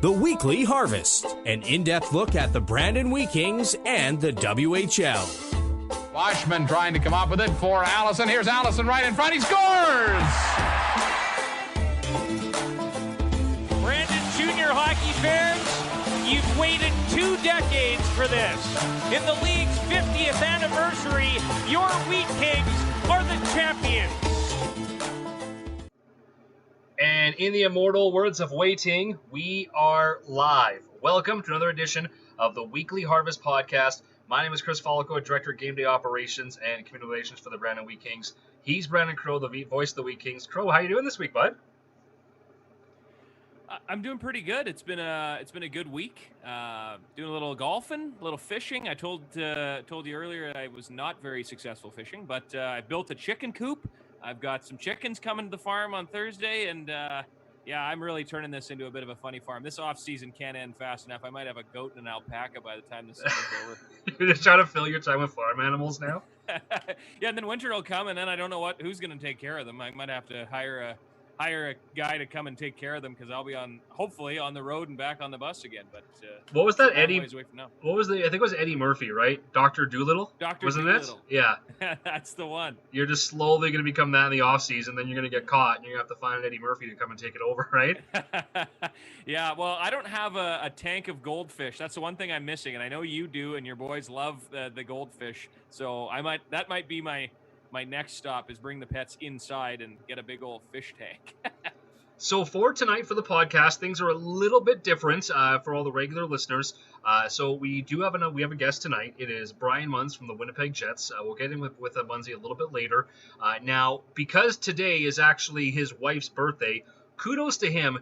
The Weekly Harvest, an in-depth look at the Brandon Wheat Kings and the WHL. Washman trying to come up with it for Allison. Here's Allison right in front. He scores! Brandon Junior hockey fans, you've waited 2 decades for this. In the league's 50th anniversary, your Wheat Kings are the champions. And in the immortal words of waiting, we are live. Welcome to another edition of the Weekly Harvest Podcast. My name is Chris Falko, Director of Game Day Operations and Community Relations for the Brandon Wheat Kings. He's Brandon Crowe, the voice of the Wheat Kings. Crowe, how you doing this week, bud? I'm doing pretty good. It's been a good week. Doing a little golfing, a little fishing. I told you earlier I was not very successful fishing, but I built a chicken coop. I've got some chickens coming to the farm on Thursday, and yeah, I'm really turning this into a bit of a funny farm. This off-season can't end fast enough. I might have a goat and an alpaca by the time the season's over. You're just trying to fill your time with farm animals now? Yeah, and then winter will come, and then I don't know who's going to take care of them. I might have to hire a guy to come and take care of them because I'll be hopefully on the road and back on the bus again. But what was that, Eddie? What was I think it was Eddie Murphy, right? Dr. Doolittle? Wasn't it? Yeah. That's the one. You're just slowly going to become that in the off season, then you're going to get caught, and you're going to have to find Eddie Murphy to come and take it over, right? Yeah, well, I don't have a tank of goldfish. That's the one thing I'm missing, and I know you do, and your boys love the goldfish. So that might be my next stop is bring the pets inside and get a big old fish tank. So for tonight for the podcast, things are a little bit different for all the regular listeners. So we do have we have a guest tonight. It is Brian Munz from the Winnipeg Jets. We'll get in with Munzy a little bit later. Now, because today is actually his wife's birthday, kudos to him.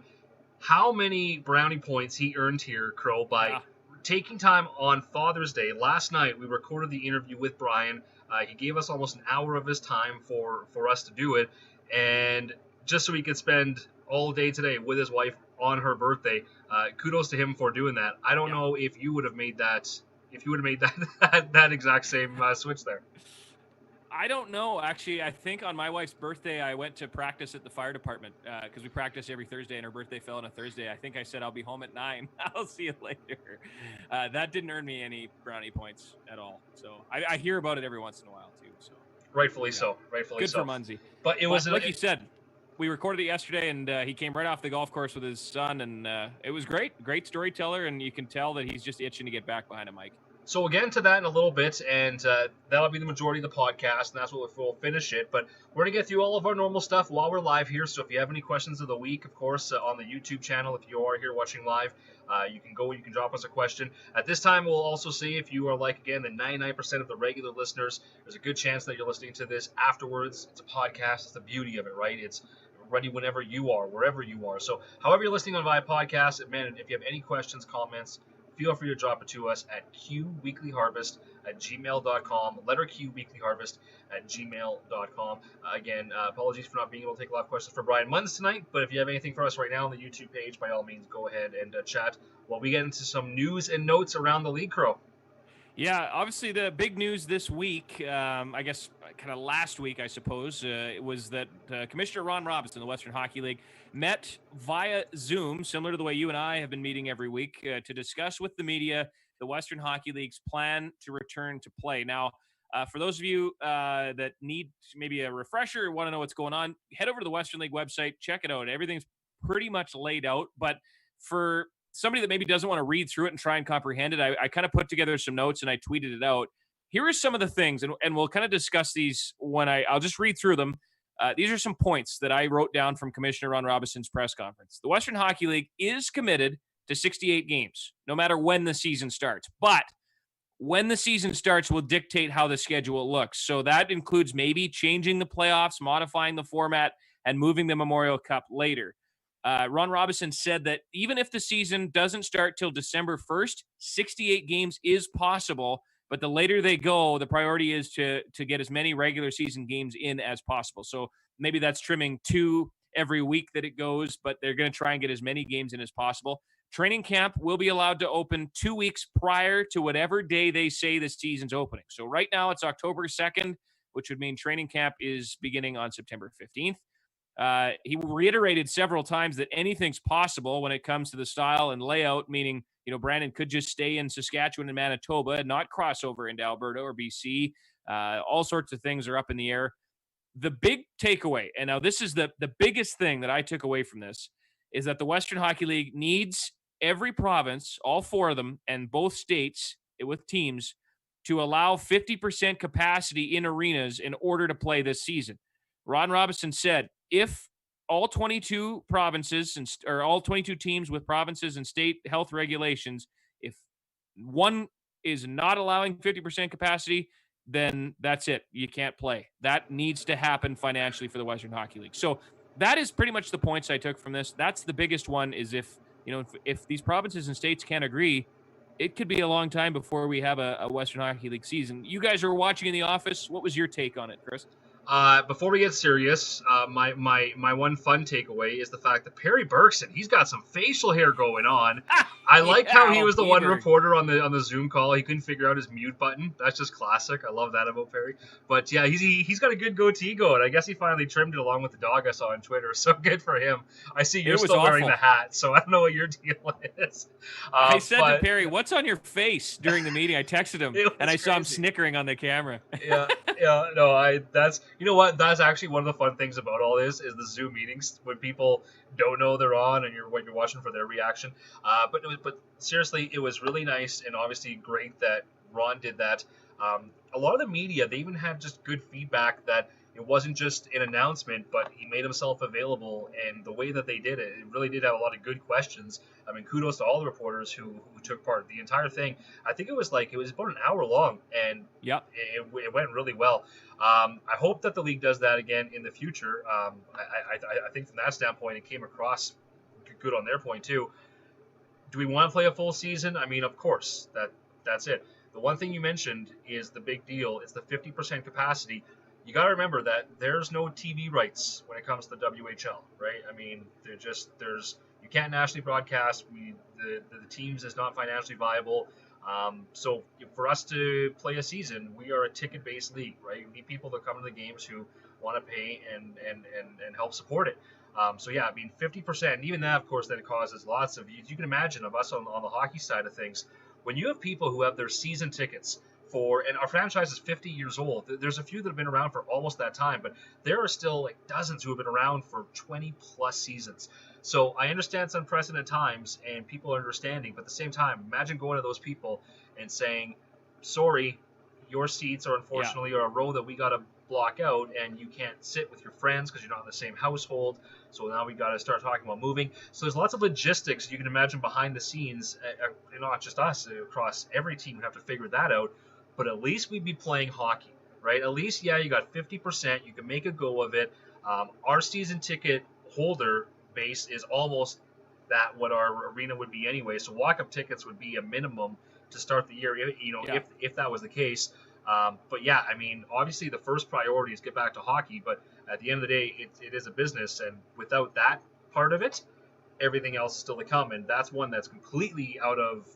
How many brownie points he earned here, Crowe, by taking time on Father's Day. Last night we recorded the interview with Brian. He gave us almost an hour of his time for us to do it, and just so he could spend all day today with his wife on her birthday. Kudos to him for doing that. I don't know if you would have made that that exact same switch there. I don't know. Actually, I think on my wife's birthday, I went to practice at the fire department because we practice every Thursday, and her birthday fell on a Thursday. I think I said I'll be home at 9. I'll see you later. That didn't earn me any brownie points at all. So I hear about it every once in a while too. So rightfully so. Good for Munzy. But it was like you said. We recorded it yesterday, and he came right off the golf course with his son, and it was great. Great storyteller, and you can tell that he's just itching to get back behind a mic. So we'll get into that in a little bit, and that'll be the majority of the podcast, and that's what we'll finish it. But we're going to get through all of our normal stuff while we're live here. So if you have any questions of the week, of course, on the YouTube channel, if you are here watching live, you can drop us a question. At this time, we'll also see if you are like, again, the 99% of the regular listeners, there's a good chance that you're listening to this afterwards. It's a podcast. It's the beauty of it, right? It's ready whenever you are, wherever you are. So however you're listening on via podcast, man, if you have any questions, comments, feel free to drop it to us at qweeklyharvest@gmail.com. Letter Q weeklyharvest@gmail.com. Again, apologies for not being able to take a lot of questions for Brian Munz tonight, but if you have anything for us right now on the YouTube page, by all means, go ahead and chat while we get into some news and notes around the league, Crowe. Yeah, obviously the big news this week, I guess kind of last week, I suppose, it was that Commissioner Ron Robinson, the Western Hockey League, met via Zoom, similar to the way you and I have been meeting every week, to discuss with the media the Western Hockey League's plan to return to play. Now, for those of you that need maybe a refresher or want to know what's going on, head over to the Western League website, check it out. Everything's pretty much laid out, but for somebody that maybe doesn't want to read through it and try and comprehend it, I kind of put together some notes and I tweeted it out. Here are some of the things, and we'll kind of discuss these when I'll just read through them. These are some points that I wrote down from Commissioner Ron Robinson's press conference. The Western Hockey League is committed to 68 games, no matter when the season starts. But when the season starts will dictate how the schedule looks. So that includes maybe changing the playoffs, modifying the format, and moving the Memorial Cup later. Ron Robinson said that even if the season doesn't start till December 1st, 68 games is possible, but the later they go, the priority is to get as many regular season games in as possible. So maybe that's trimming 2 every week that it goes, but they're going to try and get as many games in as possible. Training camp will be allowed to open 2 weeks prior to whatever day they say the season's opening. So right now it's October 2nd, which would mean training camp is beginning on September 15th. He reiterated several times that anything's possible when it comes to the style and layout, meaning, Brandon could just stay in Saskatchewan and Manitoba and not cross over into Alberta or BC. All sorts of things are up in the air. The big takeaway, and now this is the biggest thing that I took away from this, is that the Western Hockey League needs every province, all 4 of them, and both states with teams to allow 50% capacity in arenas in order to play this season. Ron Robinson said, if all 22 provinces or all 22 teams with provinces and state health regulations, if one is not allowing 50% capacity, then that's it. You can't play. That needs to happen financially for the Western Hockey League. So that is pretty much the points I took from this. That's the biggest one, is if these provinces and states can't agree, it could be a long time before we have a Western Hockey League season. You guys are watching in the office. What was your take on it, Chris? Before we get serious, my one fun takeaway is the fact that Perry Bergson, he's got some facial hair going on. I like how he was the one reporter on the Zoom call. He couldn't figure out his mute button. That's just classic. I love that about Perry. But yeah, he's got a good goatee going. I guess he finally trimmed it along with the dog I saw on Twitter. So good for him. I see you're still wearing the hat, so I don't know what your deal is. I said to Perry, "What's on your face?" during the meeting. I texted him, and I saw him snickering on the camera. Yeah, no, that's. You know what? That's actually one of the fun things about all this is the Zoom meetings when people don't know they're on and you're watching for their reaction. But seriously, it was really nice and obviously great that Ron did that. A lot of the media, they even had just good feedback that it wasn't just an announcement, but he made himself available, and the way that they did it really did have a lot of good questions. I mean, kudos to all the reporters who took part. The entire thing, I think it was about an hour long, and it went really well. I hope that the league does that again in the future. I think from that standpoint, it came across good on their point too. Do we want to play a full season? I mean, of course, that's it. The one thing you mentioned is the big deal. It's the 50% capacity. You got to remember that there's no TV rights when it comes to the WHL, right? I mean, you can't nationally broadcast. The teams is not financially viable. So for us to play a season, we are a ticket-based league, right? We need people to come to the games who want to pay and help support it. So yeah, I mean, 50%, and even that, of course, then it causes lots of, you can imagine, of us on the hockey side of things, when you have people who have their season tickets and our franchise is 50 years old. There's a few that have been around for almost that time, but there are still like dozens who have been around for 20 plus seasons. So I understand it's unprecedented times and people are understanding, but at the same time, imagine going to those people and saying, sorry, your seats are unfortunately a row that we got to block out, and you can't sit with your friends because you're not in the same household. So now we got to start talking about moving. So there's lots of logistics you can imagine behind the scenes, not just us, across every team would have to figure that out. But at least we'd be playing hockey, right? At least, yeah, you got 50%. You can make a go of it. Our season ticket holder base is almost that what our arena would be anyway. So walk-up tickets would be a minimum to start the year, if that was the case. But yeah, I mean, obviously the first priority is get back to hockey. But at the end of the day, it is a business, and without that part of it, everything else is still to come. And that's one that's completely out of,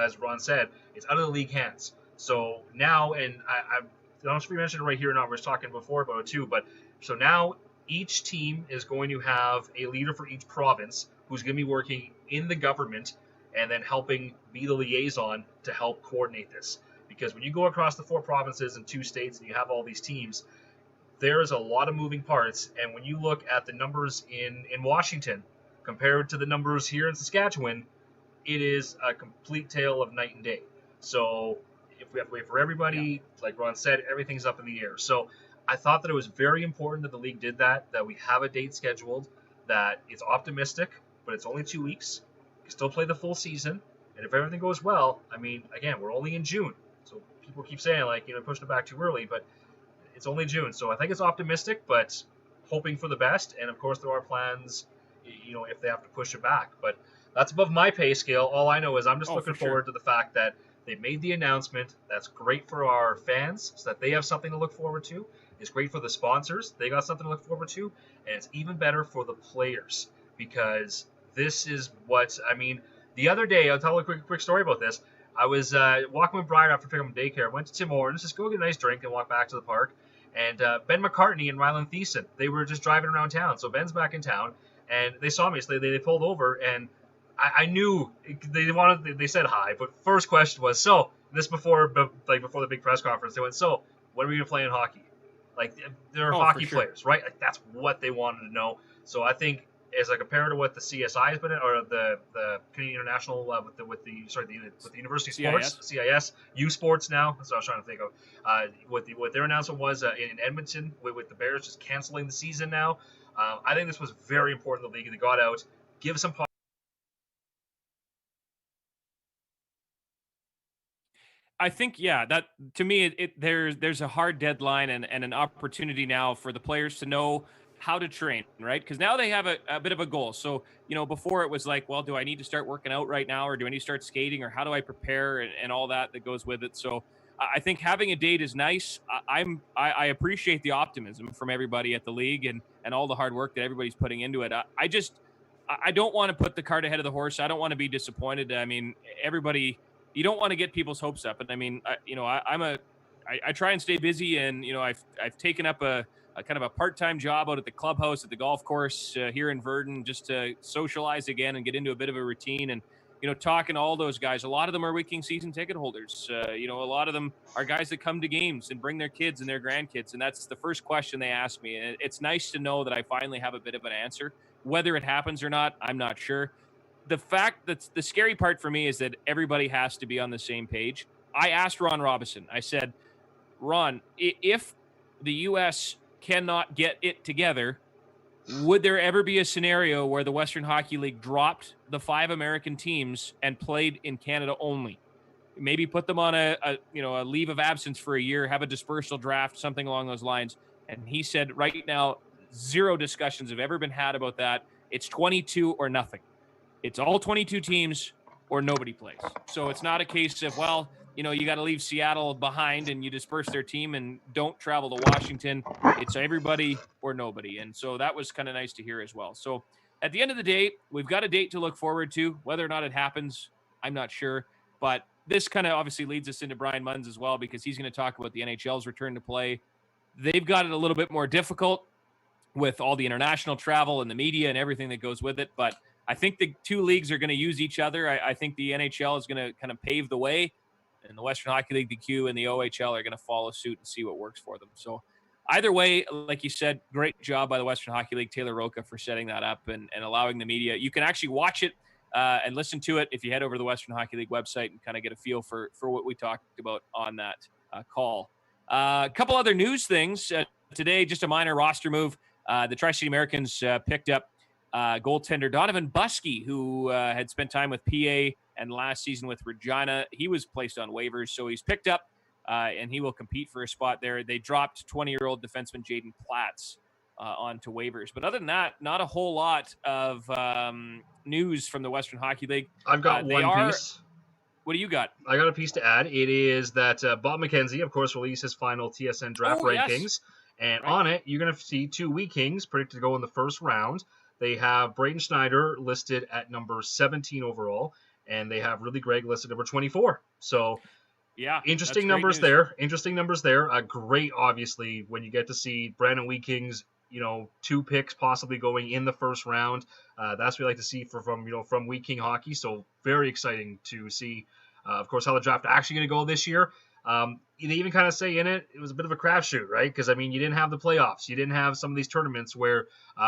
as Ron said, it's out of the league hands. So now, and I don't know if we mentioned it right here or not, we were talking before about it too, but so now each team is going to have a leader for each province who's going to be working in the government and then helping be the liaison to help coordinate this. Because when you go across the 4 provinces and 2 states and you have all these teams, there is a lot of moving parts. And when you look at the numbers in Washington compared to the numbers here in Saskatchewan, it is a complete tale of night and day. So if we have to wait for everybody, like Ron said, everything's up in the air. So I thought that it was very important that the league did that we have a date scheduled, that it's optimistic, but it's only 2 weeks. You can still play the full season. And if everything goes well, I mean, again, we're only in June. So people keep saying, pushing it back too early, but it's only June. So I think it's optimistic, but hoping for the best. And, of course, there are plans, if they have to push it back. But that's above my pay scale. All I know is I'm just looking forward to the fact that they made the announcement. That's great for our fans so that they have something to look forward to. It's great for the sponsors. They got something to look forward to. And it's even better for the players because this is what, I mean, the other day, I'll tell a quick story about this. I was walking with Brian after picking up from daycare. Went to Tim Hortons, just go get a nice drink and walk back to the park. And Ben McCartney and Rylan Thiessen, they were just driving around town. So Ben's back in town, and they saw me, so they pulled over, and I knew they said hi, but first question was, so, this before the big press conference, they went, so, when are we going to play in hockey? Like, they're hockey players, right? Like, that's what they wanted to know. So I think, as I compare to what the CSI has been, or the Canadian International with the University Sports, CIS, U Sports now. That's what I was trying to think of. What their announcement was in Edmonton with the Bears just canceling the season now. I think this was very important to the league. They got out, give some. I think, that to me, there's a hard deadline and an opportunity now for the players to know how to train, right? Because now they have a bit of a goal. So, before it was like, well, do I need to start working out right now, or do I need to start skating, or how do I prepare, and all that goes with it. So I think having a date is nice. I appreciate the optimism from everybody at the league and all the hard work that everybody's putting into it. I don't want to put the cart ahead of the horse. I don't want to be disappointed. I mean, everybody, you don't want to get people's hopes up. And I mean, I try and stay busy, and I've taken up a kind of a part-time job out at the clubhouse at the golf course here in Verdun, just to socialize again and get into a bit of a routine. And talking to all those guys, a lot of them are Wiking season ticket holders. A lot of them are guys that come to games and bring their kids and their grandkids, and that's the first question they ask me. And it's nice to know that I finally have a bit of an answer. Whether it happens or not, I'm not sure. The fact that the scary part for me is that everybody has to be on the same page. I asked Ron Robison, I said, Ron, if the U.S. cannot get it together, would there ever be a scenario where the Western Hockey League dropped the 5 American teams and played in Canada only? Maybe put them on a leave of absence for a year, have a dispersal draft, something along those lines. And he said right now, 0 discussions have ever been had about that. It's 22 or nothing. It's all 22 teams or nobody plays. So it's not a case of, well, you got to leave Seattle behind and you disperse their team and don't travel to Washington. It's everybody or nobody. And so that was kind of nice to hear as well. So at the end of the day, we've got a date to look forward to. Whether or not it happens, I'm not sure. But this kind of obviously leads us into Brian Munz as well, because he's going to talk about the NHL's return to play. They've got it a little bit more difficult with all the international travel and the media and everything that goes with it. But I think the 2 leagues are going to use each other. I think the NHL is going to kind of pave the way, and the Western Hockey League, the Q, and the OHL are going to follow suit and see what works for them. So either way, like you said, great job by the Western Hockey League, Taylor Roca, for setting that up and allowing the media. You can actually watch it and listen to it if you head over to the Western Hockey League website and kind of get a feel for what we talked about on that call. A couple other news things. Today, just a minor roster move. The Tri-City Americans picked up goaltender Donovan Buskey, who had spent time with PA and last season with Regina. He was placed on waivers, so he's picked up, and he will compete for a spot there. They dropped 20-year-old defenseman Jaden Platts onto waivers. But other than that, not a whole lot of news from the Western Hockey League. I've got one piece. What do you got? I got a piece to add. It is that Bob McKenzie, of course, released his final TSN draft rankings. Yes. And on it, you're going to see 2 Wee Kings predicted to go in the first round. They have Braden Schneider listed at number 17 overall, and they have Ridley Gregg listed number 24. So, yeah, interesting numbers there. Interesting numbers there. Great, obviously, when you get to see Brandon Wee Kings, 2 picks possibly going in the first round. That's what we like to see from Wee King hockey. So, very exciting to see, of course, how the draft actually going to go this year. They even kind of say in it was a bit of a crapshoot, right? Because, I mean, you didn't have the playoffs. You didn't have some of these tournaments where,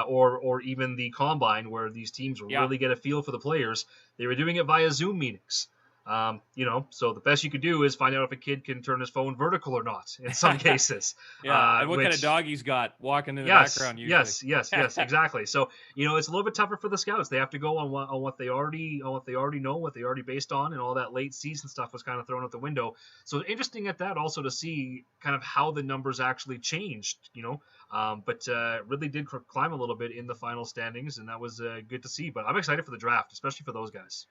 or even the combine where these teams really get a feel for the players. They were doing it via Zoom meetings. So the best you could do is find out if a kid can turn his phone vertical or not in some cases. And what kind of dog he's got walking in the background usually. Yes, exactly. So, it's a little bit tougher for the scouts. They have to go on what they already know, what they already based on, and all that late season stuff was kind of thrown out the window. So interesting at that also to see kind of how the numbers actually changed, but really did climb a little bit in the final standings, and that was good to see. But I'm excited for the draft, especially for those guys.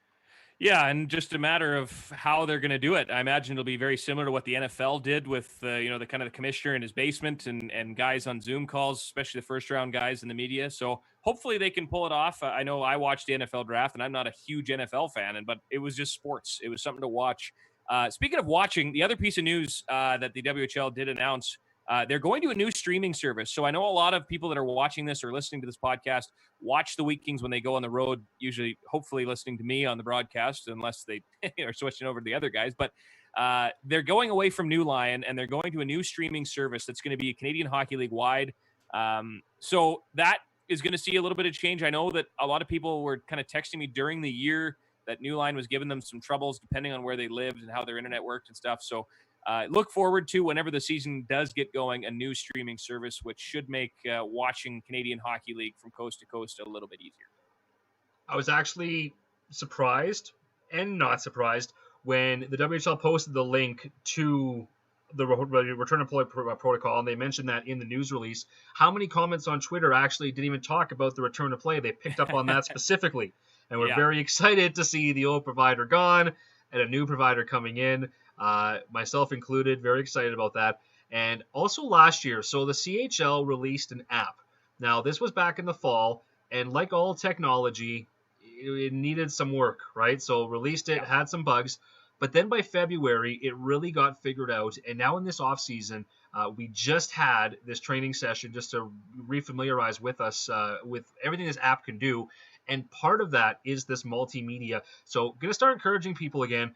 Yeah, and just a matter of how they're going to do it. I imagine it'll be very similar to what the NFL did with, the kind of the commissioner in his basement and guys on Zoom calls, especially the first-round guys in the media. So hopefully they can pull it off. I know I watched the NFL draft, and I'm not a huge NFL fan, but it was just sports. It was something to watch. Speaking of watching, the other piece of news that the WHL did announce they're going to a new streaming service. So I know a lot of people that are watching this or listening to this podcast watch the Wheat Kings when they go on the road, usually, hopefully listening to me on the broadcast, unless they are switching over to the other guys. But they're going away from New Lion, and they're going to a new streaming service that's going to be Canadian Hockey League wide. So that is going to see a little bit of change. I know that a lot of people were kind of texting me during the year that New Line was giving them some troubles depending on where they lived and how their internet worked and stuff. So look forward to, whenever the season does get going, a new streaming service, which should make watching Canadian Hockey League from coast to coast a little bit easier. I was actually surprised and not surprised when the WHL posted the link to the return to play protocol, and they mentioned that in the news release. How many comments on Twitter actually didn't even talk about the return to play? They picked up on that specifically, and we're very excited to see the old provider gone and a new provider coming in, myself included. Very excited about that. And also last year, so the CHL released an app. Now, this was back in the fall, and like all technology, it needed some work, right? So released it, had some bugs. But then by February, it really got figured out. And now in this offseason, we just had this training session just to refamiliarize with us with everything this app can do. And part of that is this multimedia. So going to start encouraging people again.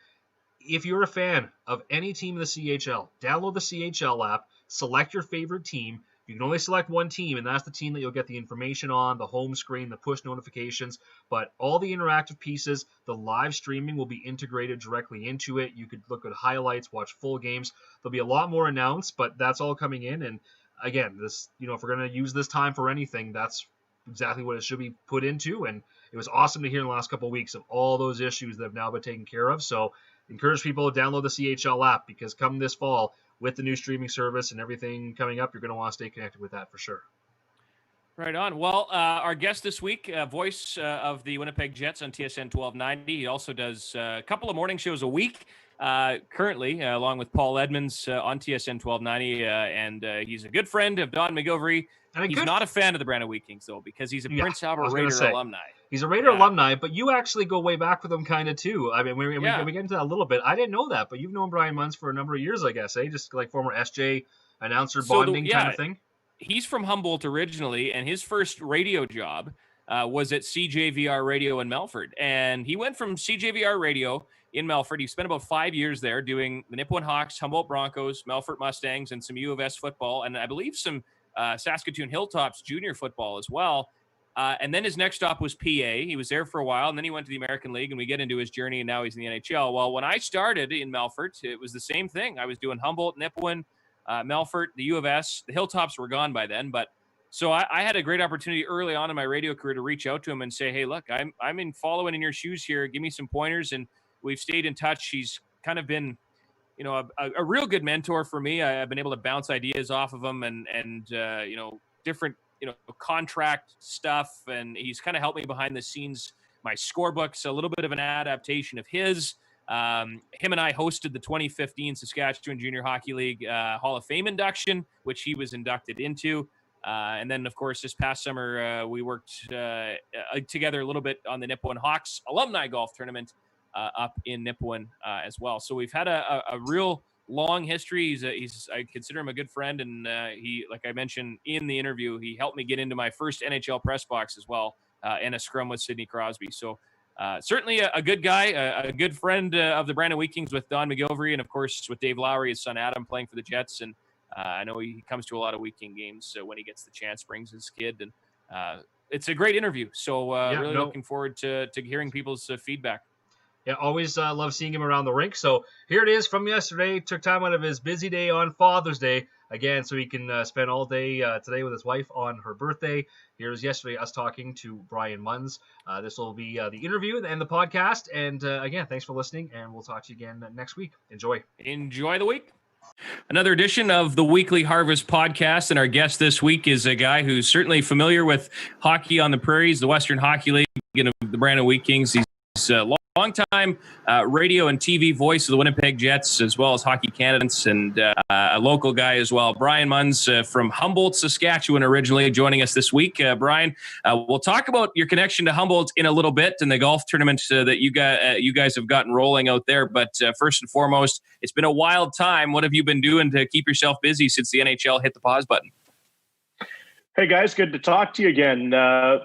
If you're a fan of any team in the CHL, download the CHL app, select your favorite team. You can only select one team, and that's the team that you'll get the information on, the home screen, the push notifications, but all the interactive pieces, the live streaming will be integrated directly into it. You could look at highlights, watch full games. There'll be a lot more announced, but that's all coming in. And again, this, if we're going to use this time for anything, that's exactly what it should be put into. And it was awesome to hear in the last couple of weeks of all those issues that have now been taken care of. So encourage people to download the CHL app, because come this fall, with the new streaming service and everything coming up, you're going to want to stay connected with that for sure. Right on. Well, our guest this week, voice of the Winnipeg Jets on TSN 1290. He also does a couple of morning shows a week currently, along with Paul Edmonds on TSN 1290. And he's a good friend of Don McGilvery. He's not a fan of the Brandon Wheat Kings, though, because he's a Prince Albert Raider alumni. He's a Raider alumni, but you actually go way back with him kind of too. I mean, we get into that a little bit. I didn't know that, but you've known Brian Munz for a number of years, I guess, eh? Just like former SJ announcer bonding kind of thing. He's from Humboldt originally, and his first radio job was at CJVR Radio in Melfort. And he went from CJVR Radio in Melfort. He spent about 5 years there doing the Nipawin Hawks, Humboldt Broncos, Melfort Mustangs, and some U of S football, and I believe some Saskatoon Hilltops junior football as well. And then his next stop was PA. He was there for a while, and then he went to the American League, and we get into his journey, and now he's in the NHL. Well, when I started in Melfort, it was the same thing. I was doing Humboldt, Nipawin, Melfort, the U of S. The Hilltops were gone by then, but so I had a great opportunity early on in my radio career to reach out to him and say, hey, look, I'm in following in your shoes here. Give me some pointers, and we've stayed in touch. He's kind of been a real good mentor for me. I've been able to bounce ideas off of him and different, contract stuff. And he's kind of helped me behind the scenes. My scorebook's a little bit of an adaptation of his. Him and I hosted the 2015 Saskatchewan Junior Hockey League Hall of Fame induction, which he was inducted into. And then, of course, this past summer, we worked together a little bit on the Nipawin Hawks alumni golf tournament up in Nipawin as well. So we've had a real long history. I consider him a good friend, and he, like I mentioned in the interview, he helped me get into my first NHL press box as well, in a scrum with Sidney Crosby. So certainly a good guy, a good friend of the Brandon Wheat Kings with Don McGilvery, and of course with Dave Lowry, his son Adam, playing for the Jets. And I know he comes to a lot of Wheat King games, so when he gets the chance, brings his kid, and it's a great interview. So looking forward to hearing people's feedback. Yeah, always love seeing him around the rink. So here it is from yesterday. Took time out of his busy day on Father's Day, again, so he can spend all day today with his wife on her birthday. Here's yesterday us talking to Brian Munz. This will be the interview and the podcast. And again, thanks for listening, and we'll talk to you again next week. Enjoy the week. Another edition of the Weekly Harvest podcast, and our guest this week is a guy who's certainly familiar with hockey on the prairies, the Western Hockey League, and the Brandon Wheat Kings. He's a longtime radio and TV voice of the Winnipeg Jets, as well as Hockey Canada, and a local guy as well. Brian Munz from Humboldt, Saskatchewan, originally joining us this week. Brian, we'll talk about your connection to Humboldt in a little bit and the golf tournament that you guys have gotten rolling out there. But first and foremost, it's been a wild time. What have you been doing to keep yourself busy since the NHL hit the pause button? Hey guys, good to talk to you again.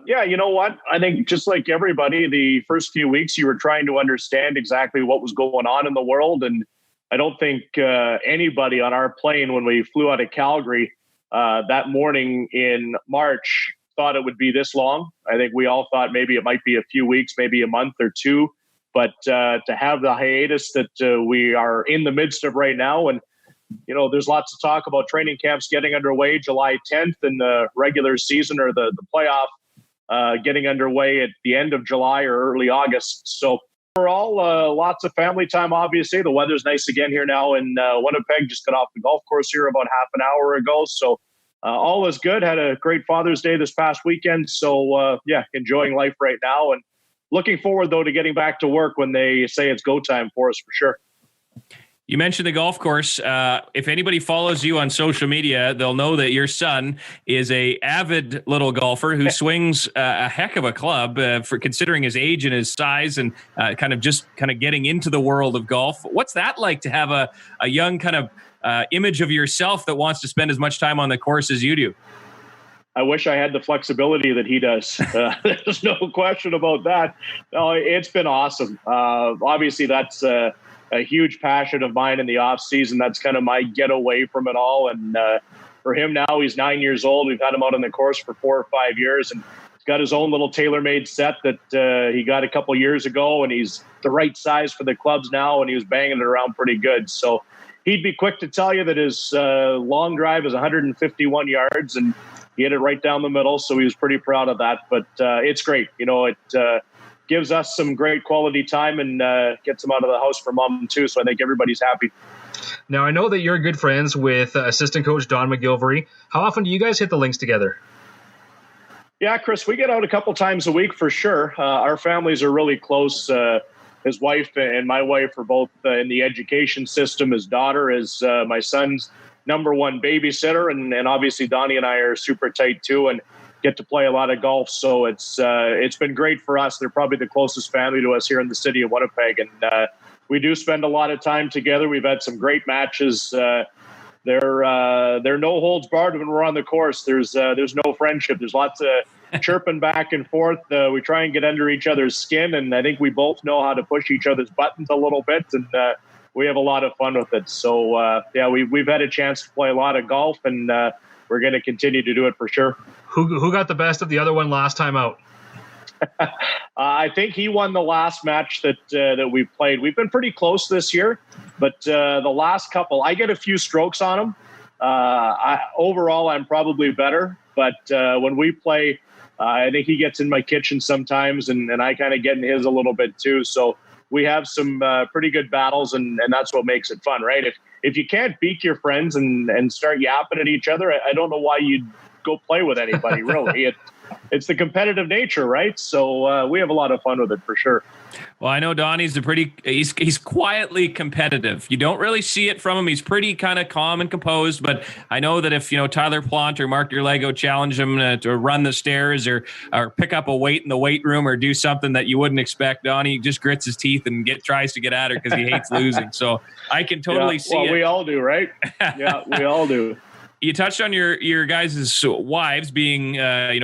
Yeah, you know what? I think just like everybody, the first few weeks you were trying to understand exactly what was going on in the world. And I don't think anybody on our plane when we flew out of Calgary that morning in March thought it would be this long. I think we all thought maybe it might be a few weeks, maybe a month or two. But to have the hiatus that we are in the midst of right now, and you know, there's lots of talk about training camps getting underway July 10th and the regular season or the playoff getting underway at the end of July or early August. So overall, lots of family time, obviously. The weather's nice again here now in Winnipeg. Just got off the golf course here about half an hour ago. So all is good. Had a great Father's Day this past weekend. So, yeah, enjoying life right now. And looking forward, though, to getting back to work when they say it's go time for us for sure. You mentioned the golf course. If anybody follows you on social media, they'll know that your son is a avid little golfer who swings a heck of a club for considering his age and his size and kind of getting into the world of golf. What's that like to have a young kind of image of yourself that wants to spend as much time on the course as you do? I wish I had the flexibility that he does. There's no question about that. No, it's been awesome. Obviously, that's a huge passion of mine in the off season. That's kind of my getaway from it all. And for him now, he's 9 years old. We've had him out on the course for 4 or 5 years, and he's got his own little tailor-made set that he got a couple years ago, and he's the right size for the clubs now, and he was banging it around pretty good. So he'd be quick to tell you that his long drive is 151 yards, and he hit it right down the middle. So he was pretty proud of that. But it's great. You know, it gives us some great quality time and gets him out of the house for mom too. So I think everybody's happy. Now, I know that you're good friends with assistant coach Don McGilvery. How often do you guys hit the links together? Yeah, Chris, we get out a couple times a week for sure. Our families are really close. His wife and my wife are both in the education system. His daughter is my son's number one babysitter. And obviously Donnie and I are super tight too and get to play a lot of golf. So it's been great for us. They're probably the closest family to us here in the city of Winnipeg. And we do spend a lot of time together. We've had some great matches. They're no holds barred when we're on the course. There's no friendship. There's lots of chirping back and forth. We try and get under each other's skin, and I think we both know how to push each other's buttons a little bit, and we have a lot of fun with it. So yeah, we've had a chance to play a lot of golf, and we're going to continue to do it for sure. Who got the best of the other one last time out? I think he won the last match that we played. We've been pretty close this year, but the last couple, I get a few strokes on him. Overall, I'm probably better, but when we play, I think he gets in my kitchen sometimes, and I kind of get in his a little bit too. So we have some pretty good battles, and that's what makes it fun, right? If you can't beat your friends and start yapping at each other, I don't know why you'd go play with anybody, really. It's the competitive nature, right? So we have a lot of fun with it for sure. Well, I know Donnie's he's quietly competitive. You don't really see it from him. He's pretty kind of calm and composed, but I know that if, Tyler Plant or Mark Derlego challenge him to run the stairs or pick up a weight in the weight room or do something that you wouldn't expect, Donnie just grits his teeth and tries to get at her because he hates losing. So I can totally see it. We all do, right? Yeah, we all do. You touched on your guys' wives being,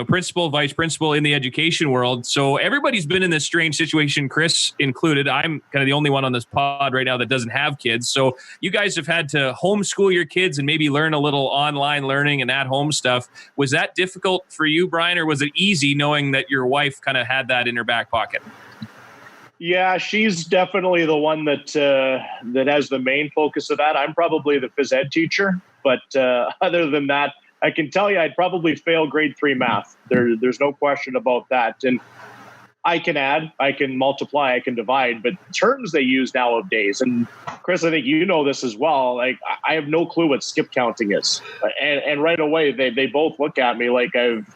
principal, vice principal in the education world. So everybody's been in this strange situation, Chris included. I'm kind of the only one on this pod right now that doesn't have kids. So you guys have had to homeschool your kids and maybe learn a little online learning and at-home stuff. Was that difficult for you, Brian, or was it easy knowing that your wife kind of had that in her back pocket? Yeah, she's definitely the one that has the main focus of that. I'm probably the phys ed teacher. But other than that, I can tell you I'd probably fail grade 3 math. There's no question about that. And I can add, I can multiply, I can divide, but terms they use nowadays, and Chris, I think you know this as well, like I have no clue what skip counting is. And right away, they both look at me like I've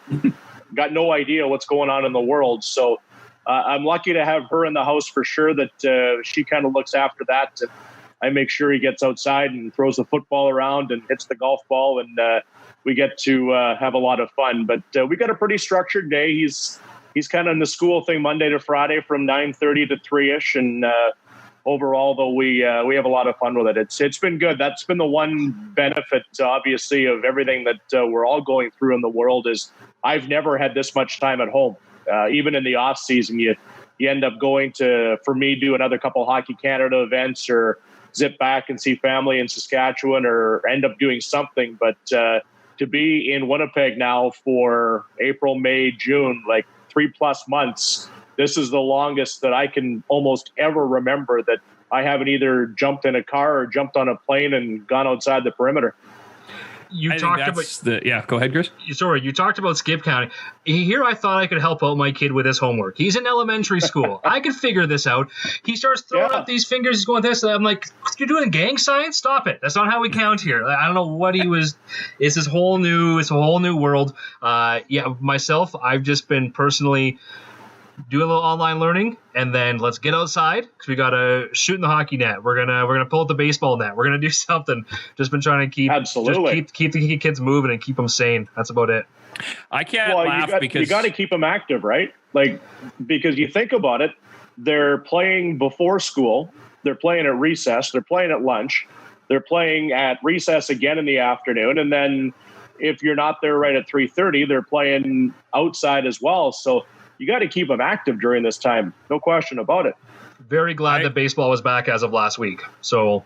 got no idea what's going on in the world. So I'm lucky to have her in the house for sure, that she kind of looks after that. And I make sure he gets outside and throws the football around and hits the golf ball, and we get to have a lot of fun. But we got a pretty structured day. He's kind of in the school thing Monday to Friday from 9:30 to 3-ish, and overall, though, we have a lot of fun with it. It's been good. That's been the one benefit, obviously, of everything that we're all going through in the world, is I've never had this much time at home. Even in the off season, you end up going to, for me, do another couple Hockey Canada events, or zip back and see family in Saskatchewan, or end up doing something. But to be in Winnipeg now for April, May, June, like 3+ months, this is the longest that I can almost ever remember that I haven't either jumped in a car or jumped on a plane and gone outside the perimeter. You talked about go ahead, Chris. Sorry, you talked about skip counting. Here I thought I could help out my kid with his homework. He's in elementary school. I could figure this out. He starts throwing up these fingers. He's going this. I'm like, you're doing gang signs? Stop it. That's not how we count here. I don't know what he was. It's a whole new world. Myself, I've just been personally do a little online learning, and then let's get outside because we got to shoot in the hockey net. We're gonna pull up the baseball net. We're gonna do something. Just been trying to keep the kids moving and keep them sane. That's about it. I can't laugh because you got to keep them active, right? Like, because you think about it, they're playing before school, they're playing at recess, they're playing at lunch, they're playing at recess again in the afternoon, and then if you're not there right at 3:30, they're playing outside as well. So you got to keep them active during this time. No question about it. Very glad that baseball was back as of last week. So,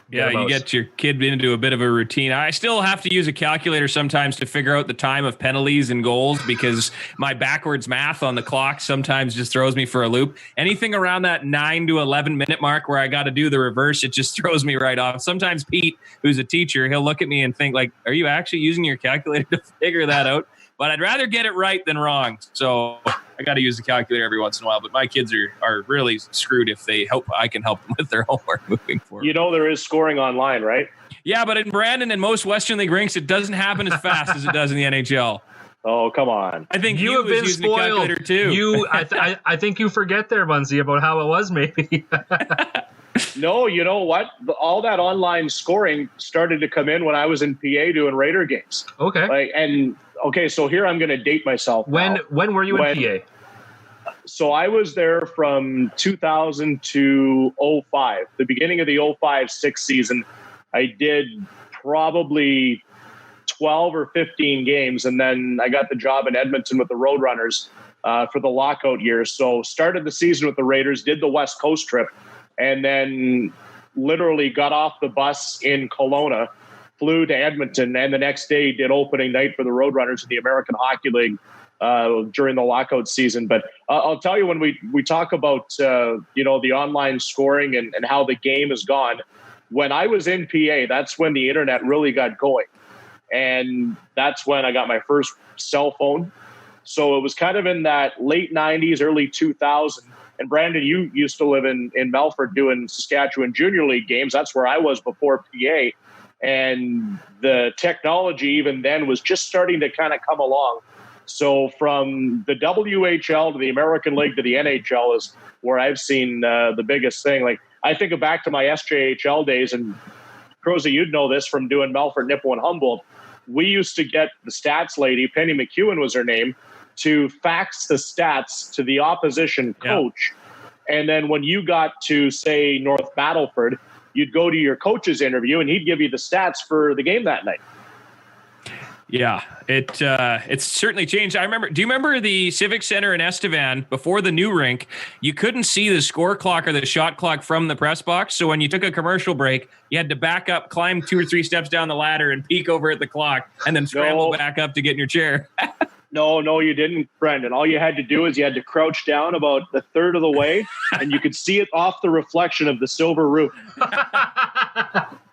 you get your kid into a bit of a routine. I still have to use a calculator sometimes to figure out the time of penalties and goals because my backwards math on the clock sometimes just throws me for a loop. Anything around that 9 to 11 minute mark where I got to do the reverse, it just throws me right off. Sometimes Pete, who's a teacher, he'll look at me and think like, are you actually using your calculator to figure that out? But I'd rather get it right than wrong. So I got to use the calculator every once in a while. But my kids are really screwed if I can help them with their homework moving forward. You know there is scoring online, right? Yeah, but in Brandon and most Western League rinks, it doesn't happen as fast as it does in the NHL. Oh, come on. I think you have been spoiled. The calculator too. I think you forget there, Munzy, about how it was maybe. No, you know what? All that online scoring started to come in when I was in PA doing Raider games. Okay. Okay, so here I'm going to date myself. When were you in PA? So I was there from 2000 to 05. The beginning of the 05-06 season, I did probably 12 or 15 games, and then I got the job in Edmonton with the Roadrunners for the lockout years. So started the season with the Raiders, did the West Coast trip, and then literally got off the bus in Kelowna, flew to Edmonton, and the next day did opening night for the Roadrunners in the American Hockey League during the lockout season. But I'll tell you, when we talk about the online scoring and how the game has gone, when I was in PA, that's when the internet really got going. And that's when I got my first cell phone. So it was kind of in that late 90s, early 2000s. And Brandon, you used to live in Melfort doing Saskatchewan Junior League games. That's where I was before PA. And the technology even then was just starting to kind of come along. So from the WHL to the American League to the NHL is where I've seen the biggest thing. Like, I think back to my SJHL days, and Crozy, you'd know this from doing Melfort, Nippo, and Humboldt. We used to get the stats lady, Penny McEwen was her name, to fax the stats to the opposition coach. Yeah. And then when you got to, say, North Battleford, you'd go to your coach's interview and he'd give you the stats for the game that night. Yeah, it's certainly changed. Do you remember the Civic Center in Estevan before the new rink? You couldn't see the score clock or the shot clock from the press box. So when you took a commercial break, you had to back up, climb 2 or 3 steps down the ladder and peek over at the clock and then scramble back up to get in your chair. No, you didn't, Brendan. All you had to do is you had to crouch down about a third of the way, and you could see it off the reflection of the silver roof.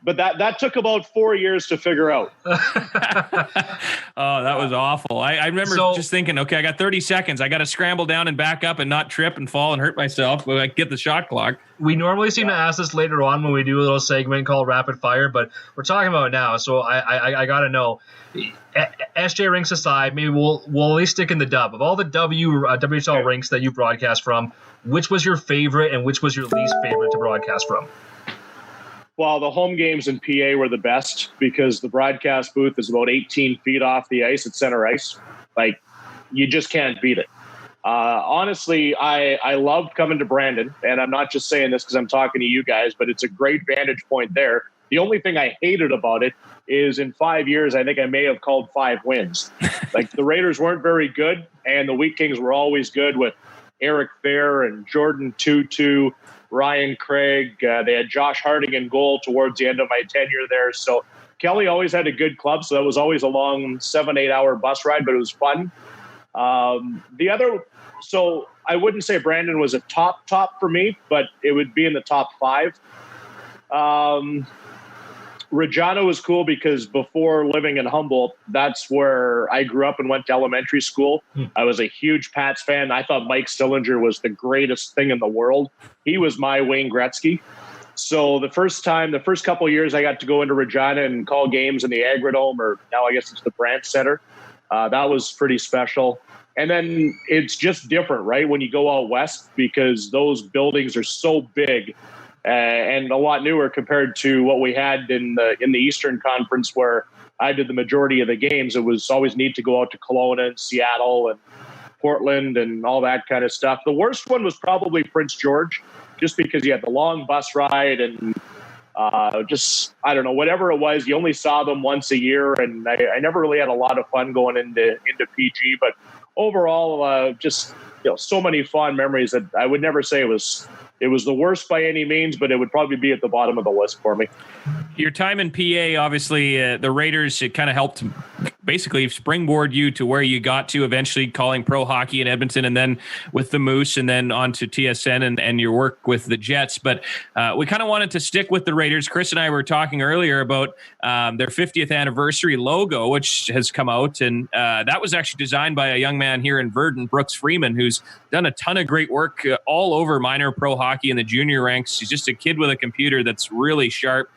but that took about 4 years to figure out. Oh, that was awful. I remember just thinking, okay, I got 30 seconds. I got to scramble down and back up and not trip and fall and hurt myself, but I get the shot clock. We normally seem to ask this later on when we do a little segment called Rapid Fire, but we're talking about it now. So I got to know, SJ rinks aside, maybe we'll at least stick in the dub. Of all the WHL rinks that you broadcast from, which was your favorite and which was your least favorite to broadcast from? Well, the home games in PA were the best because the broadcast booth is about 18 feet off the ice at center ice. Like, you just can't beat it. Honestly, I loved coming to Brandon, and I'm not just saying this because I'm talking to you guys, but it's a great vantage point there. The only thing I hated about it is in 5 years, I think I may have called 5 wins. Like, the Raiders weren't very good, and the Wheat Kings were always good with Eric Fair and Jordan Tutu, Ryan Craig. They had Josh Harding in goal towards the end of my tenure there. So Kelly always had a good club, so that was always a long 7-8 hour bus ride, but it was fun. So I wouldn't say Brandon was a top for me, but it would be in the top 5. Regina was cool because before living in Humboldt, that's where I grew up and went to elementary school. I was a huge Pats fan. I thought Mike Stillinger was the greatest thing in the world. He was my Wayne Gretzky. So the first couple of years I got to go into Regina and call games in the Agrodome, or now I guess it's the Branch Center. That was pretty special. And then it's just different, right? When you go out west, because those buildings are so big and a lot newer compared to what we had in the Eastern Conference, where I did the majority of the games. It was always neat to go out to Kelowna and Seattle and Portland and all that kind of stuff. The worst one was probably Prince George, just because you had the long bus ride and I don't know, whatever it was, you only saw them once a year, and I never really had a lot of fun going into PG. But overall, so many fond memories that I would never say it was the worst by any means, but it would probably be at the bottom of the list for me. Your time in PA, obviously, the Raiders, it kind of helped basically springboard you to where you got to, eventually calling pro hockey in Edmonton, and then with the Moose, and then on to TSN and your work with the Jets. But we kind of wanted to stick with the Raiders. Chris and I were talking earlier about their 50th anniversary logo, which has come out, and that was actually designed by a young man here in Verdon, Brooks Freeman, who's done a ton of great work all over minor pro hockey in the junior ranks. He's just a kid with a computer that's really sharp.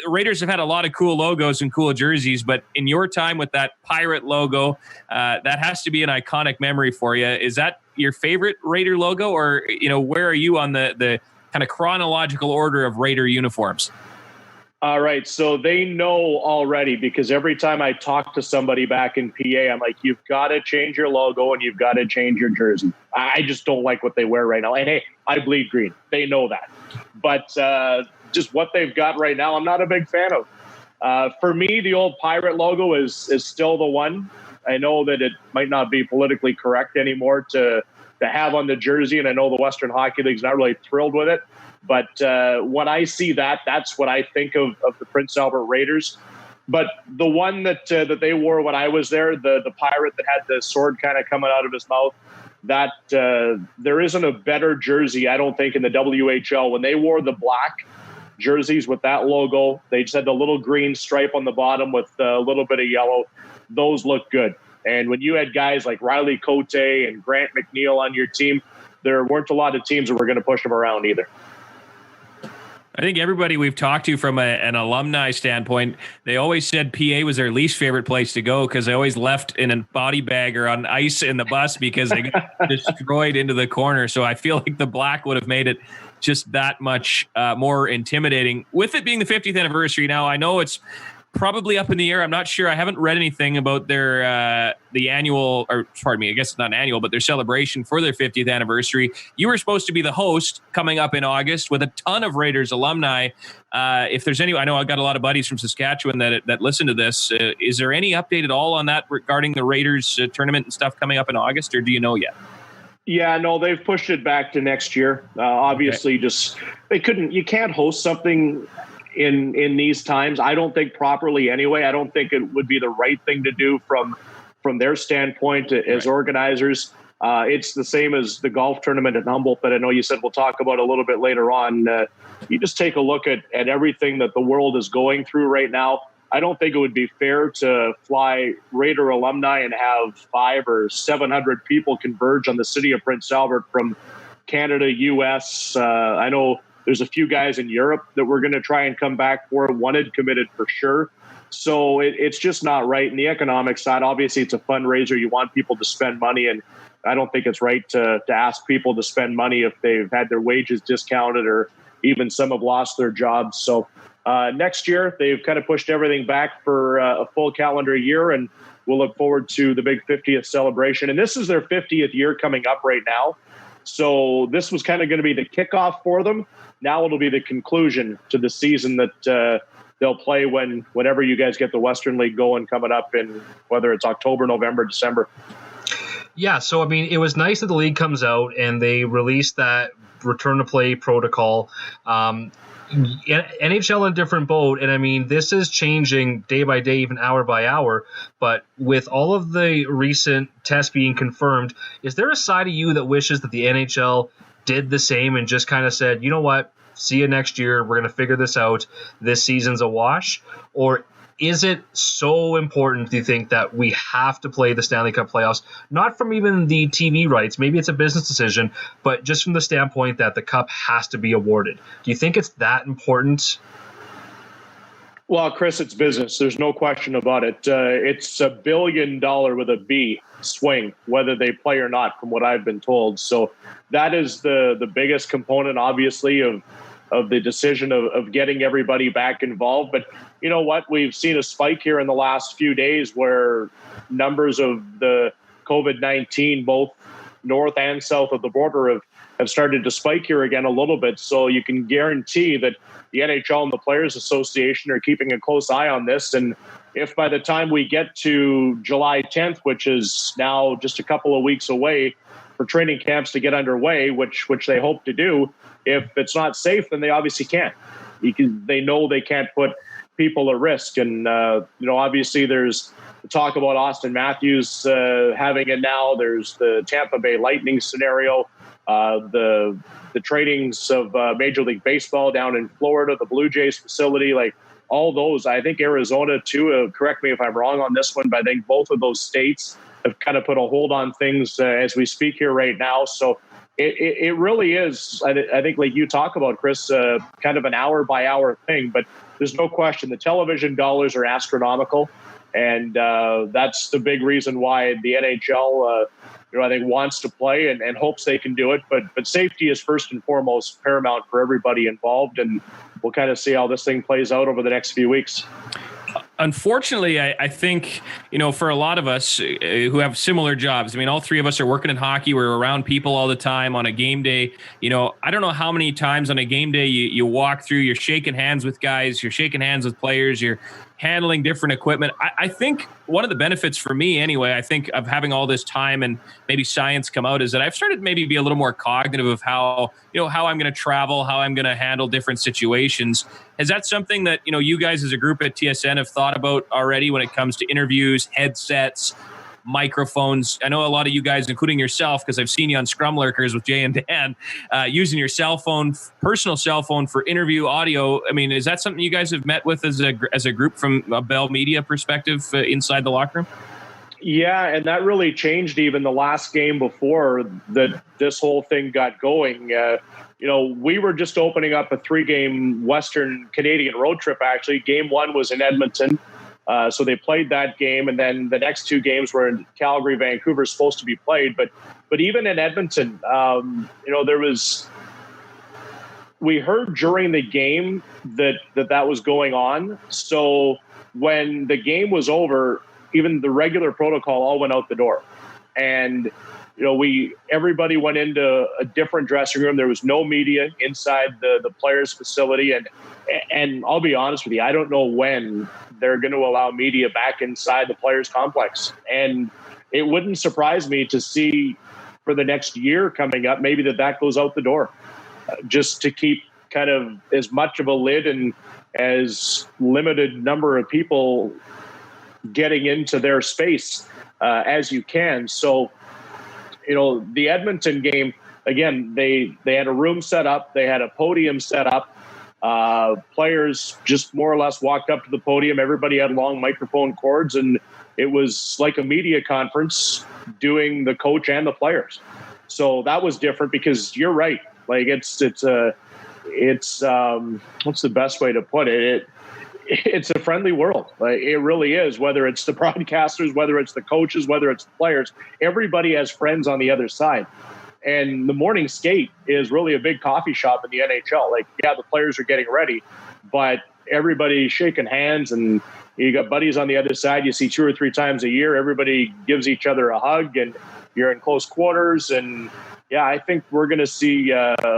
Raiders have had a lot of cool logos and cool jerseys, but in your time with that pirate logo, that has to be an iconic memory for you. Is that your favorite Raider logo, or where are you on the kind of chronological order of Raider uniforms? All right, so they know already, because every time I talk to somebody back in PA, I'm like, you've got to change your logo and you've got to change your jersey. I just don't like what they wear right now. And hey, I bleed green. They know that. But just what they've got right now, I'm not a big fan of. For me, the old pirate logo is still the one. I know that it might not be politically correct anymore to have on the jersey, and I know the Western Hockey League's not really thrilled with it. But when I see that's what I think of the Prince Albert Raiders. But the one that they wore when I was there, the pirate that had the sword kind of coming out of his mouth, that there isn't a better jersey, I don't think, in the WHL. When they wore the black jerseys with that logo, they just had the little green stripe on the bottom with a little bit of yellow. Those look good. And when you had guys like Riley Cote and Grant McNeil on your team, there weren't a lot of teams that were going to push them around either. I think everybody we've talked to from an alumni standpoint, they always said PA was their least favorite place to go because they always left in a body bag or on ice in the bus because they got destroyed into the corner. So I feel like the black would have made it just that much more intimidating. With it being the 50th anniversary now, I know it's probably up in the air. I'm not sure. I haven't read anything about their the annual, or pardon me, I guess it's not annual, but their celebration for their 50th anniversary. You were supposed to be the host coming up in August with a ton of Raiders alumni. If there's any, I know I've got a lot of buddies from Saskatchewan that listen to this. Is there any update at all on that regarding the Raiders tournament and stuff coming up in August, or do you know yet? Yeah, no, they've pushed it back to next year. Obviously, okay. You can't host something in these times, I don't think properly anyway. I don't think it would be the right thing to do from their standpoint as organizers. It's the same as the golf tournament at Humboldt that I know you said we'll talk about a little bit later on. You just take a look at everything that the world is going through right now. I don't think it would be fair to fly Raider alumni and have 500 or 700 people converge on the city of Prince Albert from Canada, U.S. I know there's a few guys in Europe that we're going to try and come back for. One had committed for sure. So it's just not right. And the economic side, obviously, it's a fundraiser. You want people to spend money, and I don't think it's right to ask people to spend money if they've had their wages discounted or even some have lost their jobs. So next year, they've kind of pushed everything back for a full calendar year, and we'll look forward to the big 50th celebration. And this is their 50th year coming up right now. So this was kind of going to be the kickoff for them. Now it'll be the conclusion to the season that they'll play whenever you guys get the Western League going coming up in whether it's October, November, December. Yeah, so I mean, it was nice that the league comes out and they released that return to play protocol. NHL in a different boat, and I mean, this is changing day by day, even hour by hour. But with all of the recent tests being confirmed, is there a side of you that wishes that the NHL did the same and just kind of said, you know what, see you next year, we're going to figure this out, this season's a wash? Or is it so important, do you think, that we have to play the Stanley Cup playoffs? Not from even the TV rights, maybe it's a business decision, but just from the standpoint that the Cup has to be awarded. Do you think it's that important? Well, Chris, it's business. There's no question about it. It's $1 billion with a B swing, whether they play or not, from what I've been told. So that is the biggest component, obviously, of the decision of getting everybody back involved. But you know what? We've seen a spike here in the last few days where numbers of the COVID-19, both north and south of the border, have started to spike here again a little bit. So you can guarantee that the NHL and the Players Association are keeping a close eye on this. And if by the time we get to July 10th, which is now just a couple of weeks away for training camps to get underway, which they hope to do, if it's not safe, then they obviously can't. They know they can't put people at risk. And, obviously there's the talk about Austin Matthews having it now. There's the Tampa Bay Lightning scenario, the tradings of Major League Baseball down in Florida, the Blue Jays facility, like all those. I think Arizona too, correct me if I'm wrong on this one, but I think both of those states have kind of put a hold on things as we speak here right now. So it really is, I think, like you talk about, Chris, kind of an hour by hour thing, but there's no question the television dollars are astronomical. And that's the big reason why the NHL, I think, wants to play and hopes they can do it. But safety is first and foremost paramount for everybody involved. And we'll kind of see how this thing plays out over the next few weeks. Unfortunately, I think, for a lot of us who have similar jobs, I mean, all three of us are working in hockey. We're around people all the time on a game day. I don't know how many times on a game day you walk through, you're shaking hands with guys, you're shaking hands with players, you're handling different equipment. I think one of the benefits for me anyway, I think of having all this time and maybe science come out is that I've started maybe be a little more cognitive of how I'm going to travel, how I'm going to handle different situations. Is that something that, you guys as a group at TSN have thought about already when it comes to interviews, headsets, microphones? I know a lot of you guys, including yourself, because I've seen you on Scrum Lurkers with Jay and Dan, using your cell phone, personal cell phone for interview audio. I mean, is that something you guys have met with as a group from a Bell Media perspective inside the locker room? Yeah, and that really changed even the last game before this whole thing got going. We were just opening up a 3-game Western Canadian road trip, actually. Game 1 was in Edmonton. So they played that game, and then the next 2 games were in Calgary, Vancouver, supposed to be played. But even in Edmonton, we heard during the game that was going on. So when the game was over, even the regular protocol all went out the door. And everybody went into a different dressing room. There was no media inside the players' facility. And I'll be honest with you, I don't know when they're going to allow media back inside the players' complex. And it wouldn't surprise me to see for the next year coming up, maybe that goes out the door, just to keep kind of as much of a lid and as limited number of people getting into their space as you can. So the Edmonton game, again, they had a room set up. They had a podium set up. Players just more or less walked up to the podium. Everybody had long microphone cords, and it was like a media conference doing the coach and the players. So that was different because you're right. Like it's what's the best way to put it? It's a friendly world. Like, it really is. Whether it's the broadcasters, whether it's the coaches, whether it's the players, everybody has friends on the other side. And the morning skate is really a big coffee shop in the NHL. Like, yeah, the players are getting ready, but everybody's shaking hands, and you got buddies on the other side. You see 2 or 3 times a year. Everybody gives each other a hug, and you're in close quarters. And yeah, I think we're going to see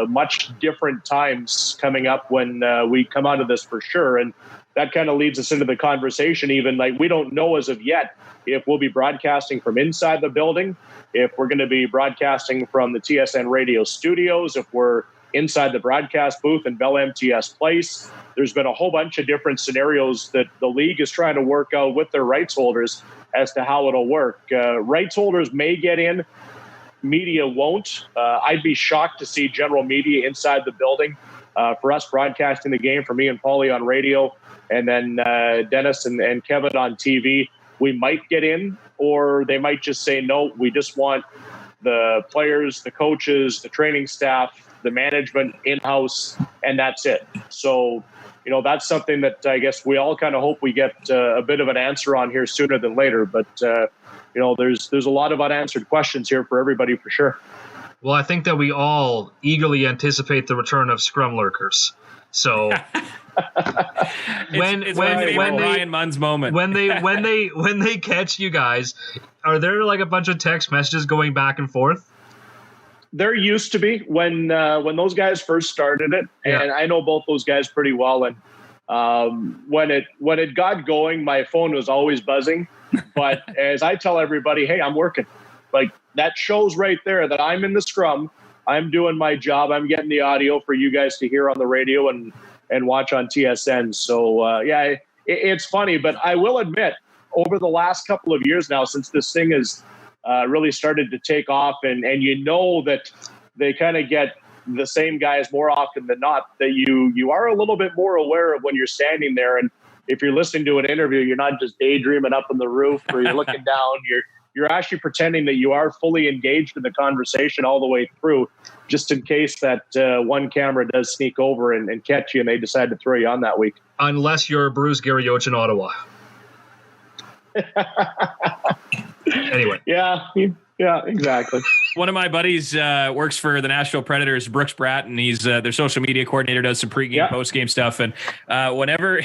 much different times coming up when we come out of this for sure. And that kind of leads us into the conversation. Even like, we don't know as of yet if we'll be broadcasting from inside the building, if we're going to be broadcasting from the TSN radio studios, if we're inside the broadcast booth in Bell MTS Place. There's been a whole bunch of different scenarios that the league is trying to work out with their rights holders as to how it'll work. Rights holders may get in, media won't. I'd be shocked to see general media inside the building. For us broadcasting the game, for me and Paulie on radio, and then Dennis and Kevin on TV, we might get in, or they might just say, no, we just want the players, the coaches, the training staff, the management in-house, and that's it. So, that's something that I guess we all kind of hope we get a bit of an answer on here sooner than later. But, there's a lot of unanswered questions here for everybody for sure. Well, I think that we all eagerly anticipate the return of scrum lurkers. So when Brian Munz moment, when they catch you guys, are there like a bunch of text messages going back and forth? There used to be when those guys first started it, and I know both those guys pretty well. And when it got going, my phone was always buzzing. But as I tell everybody, hey, I'm working. Like, that shows right there that I'm in the scrum. I'm doing my job. I'm getting the audio for you guys to hear on the radio and watch on TSN. So, it's funny. But I will admit, over the last couple of years now, since this thing has really started to take off, and that they kind of get the same guys more often than not, that you are a little bit more aware of when you're standing there. And if you're listening to an interview, you're not just daydreaming up on the roof or you're looking down. You're actually pretending that you are fully engaged in the conversation all the way through, just in case that one camera does sneak over and catch you and they decide to throw you on that week. Unless you're Bruce Garrioch in Ottawa. Anyway. Yeah, exactly. One of my buddies works for the Nashville Predators, Brooks Bratt, and he's their social media coordinator, does some pregame, postgame stuff. And whenever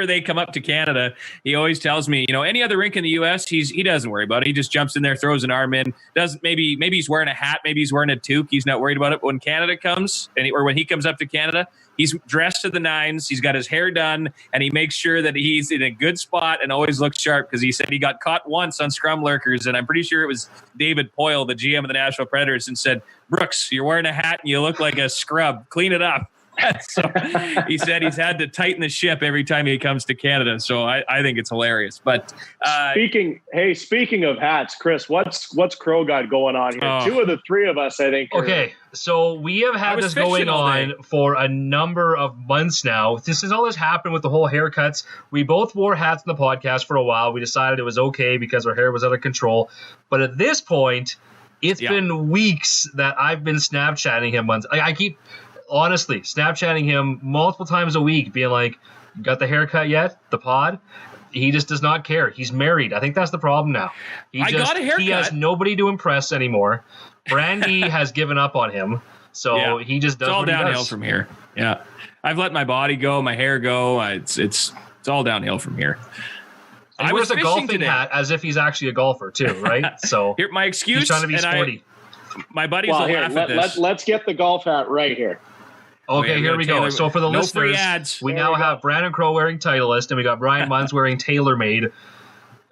they come up to Canada, he always tells me, any other rink in the U.S., he doesn't worry about it. He just jumps in there, throws an arm in. Maybe he's wearing a hat, maybe he's wearing a toque. He's not worried about it. But when Canada comes, or when he comes up to Canada, he's dressed to the nines. He's got his hair done, and he makes sure that he's in a good spot and always looks sharp, because he said he got caught once on scrum lurkers, and I'm pretty sure it was David Poyle, the GM of the Nashville Predators, and said, Brooks, you're wearing a hat and you look like a scrub. Clean it up. So he said he's had to tighten the ship every time he comes to Canada. So I think it's hilarious. But speaking of hats, Chris, what's Crowe got going on here? 2 of the 3 of us, I think. Okay, so we have had this going on for a number of months now. This happened with the whole haircuts. We both wore hats in the podcast for a while. We decided it was okay because our hair was out of control. But at this point, it's been weeks that I've been Snapchatting him. I keep honestly Snapchatting him multiple times a week, being like, "You got the haircut yet? The pod?" He just does not care. He's married. I think that's the problem now. Got a haircut. He has nobody to impress anymore. Brandy has given up on him, so he just does. It's all what he downhill does from here. Yeah, I've let my body go, my hair go. It's all downhill from here. I wears a golfing hat as if he's actually a golfer too, right? So here, my excuse. He's trying to be sporty. My buddies will laugh at this. Let's get the golf hat right here. Okay, here we go. So for the listeners, we now have Brandon Crowe wearing Titleist, and we got Brian Munz wearing TaylorMade.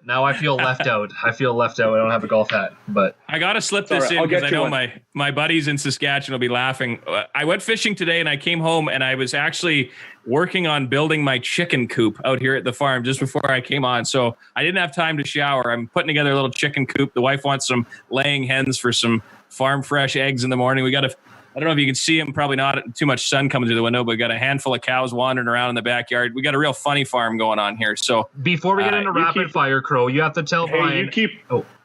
Now I feel left out. I don't have a golf hat, but I got to slip this in because I know my buddies in Saskatchewan will be laughing. I went fishing today and I came home and I was actually working on building my chicken coop out here at the farm just before I came on. So I didn't have time to shower. I'm putting together a little chicken coop. The wife wants some laying hens for some farm fresh eggs in the morning. I don't know if you can see them, probably not too much sun coming through the window, but we got a handful of cows wandering around in the backyard. We got a real funny farm going on here. So before we get into rapid fire, Crow, you have to tell Brian.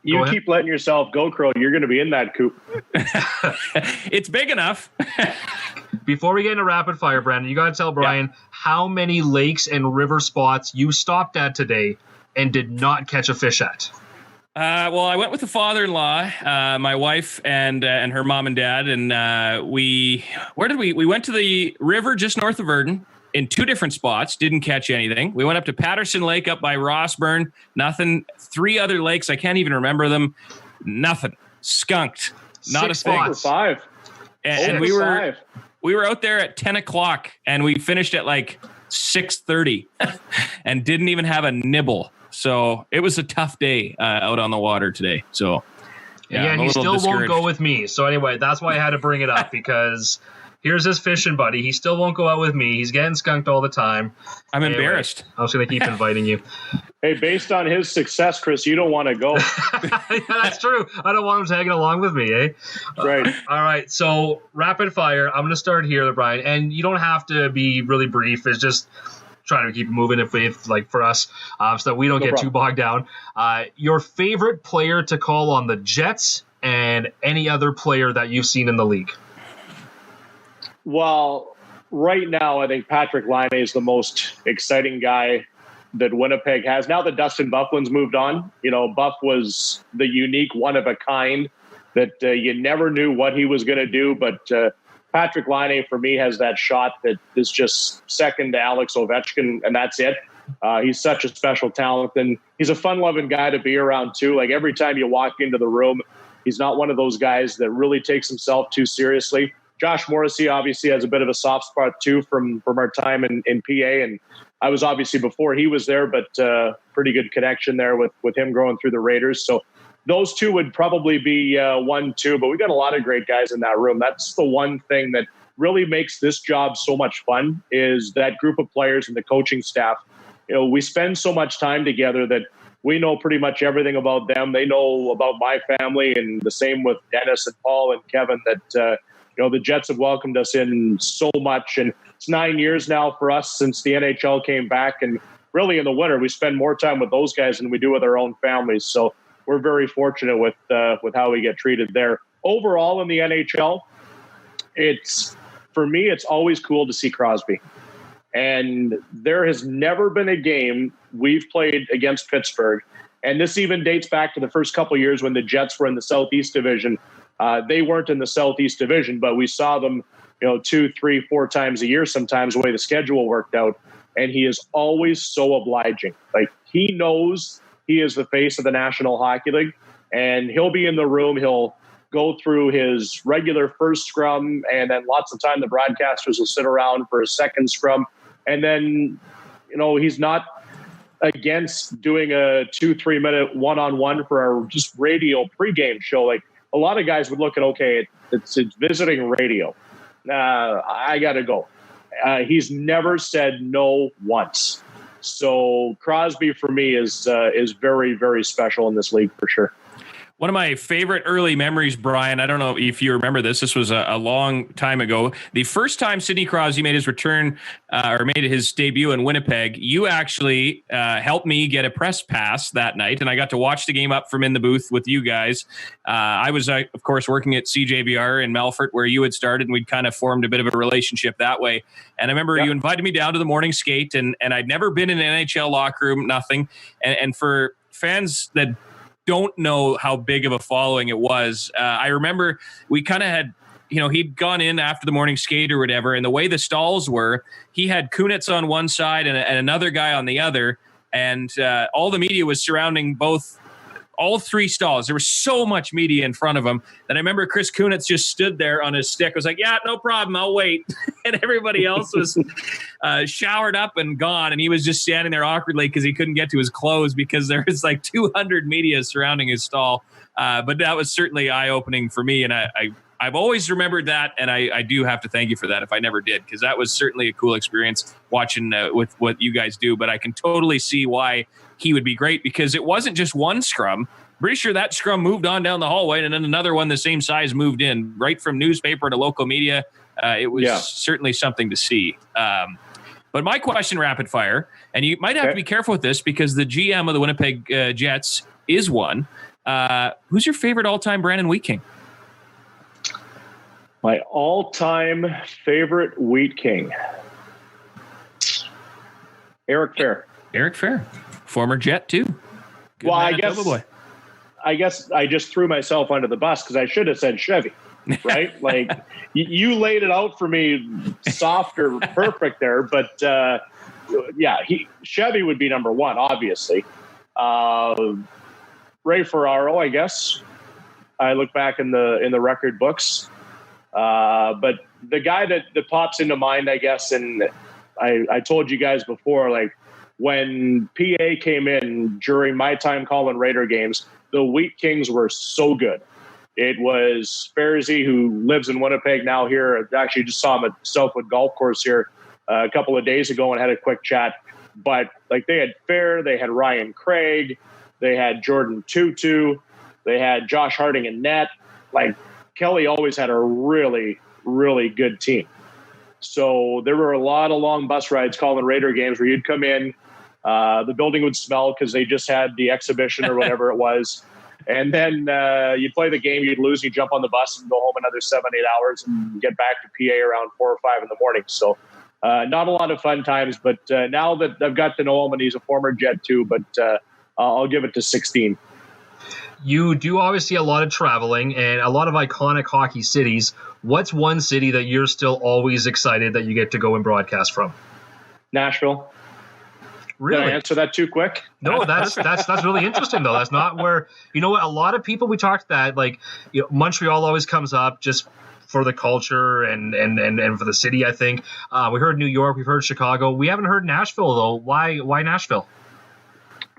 You keep letting yourself go, Crow. You're going to be in that coop. It's big enough. Before we get into rapid fire, Brandon, you got to tell Brian how many lakes and river spots you stopped at today and did not catch a fish at. Well, I went with the father-in-law, my wife, and her mom and dad, and we went to the river just north of Virden in 2 different spots. Didn't catch anything. We went up to Patterson Lake up by Rossburn. Nothing. 3 other lakes. I can't even remember them. Nothing. Skunked. Not 6 a thing. spots. 5. And we were out there at 10 o'clock, and we finished at like 6:30, and didn't even have a nibble. So it was a tough day out on the water today. So yeah, and he still won't go with me. So anyway, that's why I had to bring it up, because here's his fishing buddy. He still won't go out with me. He's getting skunked all the time. I'm embarrassed. I was going to keep inviting you. Hey, based on his success, Chris, you don't want to go. Yeah, that's true. I don't want him tagging along with me, eh? Right. All right. So rapid fire. I'm going to start here, Brian. And you don't have to be really brief. It's just trying to keep it moving if like for us, so that we don't get too bogged down. Your favorite player to call on the Jets and any other player that you've seen in the league? Well, right now, I think Patrick Laine is the most exciting guy that Winnipeg has. Now that Dustin Byfuglien's moved on, Buff was the unique one of a kind that you never knew what he was going to do, but Patrick Laine, for me, has that shot that is just second to Alex Ovechkin, and that's it. He's such a special talent, and he's a fun-loving guy to be around, too. Like, every time you walk into the room, he's not one of those guys that really takes himself too seriously. Josh Morrissey obviously has a bit of a soft spot, too, from our time in PA, and I was obviously before he was there, but pretty good connection there with him growing through the Raiders. So those 2 would probably be 1, 2, but we got a lot of great guys in that room. That's the one thing that really makes this job so much fun, is that group of players and the coaching staff. We spend so much time together that we know pretty much everything about them. They know about my family, and the same with Dennis and Paul and Kevin, that the Jets have welcomed us in so much. And it's 9 years now for us since the NHL came back. And really in the winter, we spend more time with those guys than we do with our own families. So we're very fortunate with how we get treated there. Overall in the NHL, for me, it's always cool to see Crosby. And there has never been a game we've played against Pittsburgh. And this even dates back to the first couple of years when the Jets were in the Southeast Division. They weren't in the Southeast Division, but we saw them, 2, 3, 4 times a year sometimes, the way the schedule worked out. And he is always so obliging. Like, he knows he is the face of the National Hockey League, and he'll be in the room. He'll go through his regular first scrum, and then lots of time the broadcasters will sit around for a second scrum. And then, he's not against doing a 2-3 minute one-on-one for our just radio pregame show. Like, a lot of guys would look at, okay, it's visiting radio. I got to go. He's never said no once. So Crosby for me is very, very special in this league for sure. One of my favorite early memories, Brian, I don't know if you remember this. This was a long time ago. The first time Sidney Crosby made his return or made his debut in Winnipeg, you actually helped me get a press pass that night, and I got to watch the game up from in the booth with you guys. I was, of course, working at CJBR in Melfort, where you had started, and we'd kind of formed a bit of a relationship that way. And I remember you invited me down to the morning skate, and I'd never been in an NHL locker room, nothing. And for fans that don't know how big of a following it was. I remember we kind of had, he'd gone in after the morning skate or whatever, and the way the stalls were, he had Kunitz on one side and another guy on the other, and all the media was surrounding all 3 stalls. There was so much media in front of him that I remember Chris Kunitz just stood there on his stick. Was like, yeah, no problem, I'll wait. And everybody else was showered up and gone, and he was just standing there awkwardly because he couldn't get to his clothes because there was like 200 media surrounding his stall. But that was certainly eye-opening for me, and I've always remembered that, and I do have to thank you for that if I never did, because that was certainly a cool experience watching with what you guys do. But I can totally see why he would be great, because it wasn't just one scrum. Pretty sure that scrum moved on down the hallway, and then another one the same size moved in, right from newspaper to local media. It was certainly something to see. But my question, rapid fire, and you might have to be careful with this because the GM of the Winnipeg Jets is one. Who's your favorite all-time Brandon Wheat King? My all-time favorite Wheat King, Eric Fair. Eric Fair, former Jet too. Good I guess I just threw myself under the bus because I should have said Chevy, right? Like you laid it out for me, soft or perfect there. But Chevy would be number one, obviously. Ray Ferraro, I guess. I look back in the record books, but the guy that pops into mind, I guess, and I told you guys before, like when PA came in during my time calling Raider games, the Wheat Kings were so good. It was Farzy, who lives in Winnipeg now here. I actually just saw him at Southwood Golf Course here a couple of days ago and had a quick chat. But like they had Fair, they had Ryan Craig, they had Jordan Tutu, they had Josh Harding and net. Like Kelly always had a really, really good team. So there were a lot of long bus rides calling Raider games where you'd come in, the building would smell because they just had the exhibition or whatever it was. And then you'd play the game, you'd lose, you'd jump on the bus and go home another 7-8 hours and get back to PA around 4 or 5 in the morning. So not a lot of fun times, but now that I've got to know him, and he's a former Jet too, but I'll give it to 16. You do obviously a lot of traveling and a lot of iconic hockey cities. What's one city that you're still always excited that you get to go and broadcast from? Nashville. Really? Did I answer that too quick? No, that's really interesting though. That's not where, you know what, a lot of people we talked that, like, you know, Montreal always comes up just for the culture and for the city, I think. We heard New York, we've heard Chicago. We haven't heard Nashville though. Why Nashville?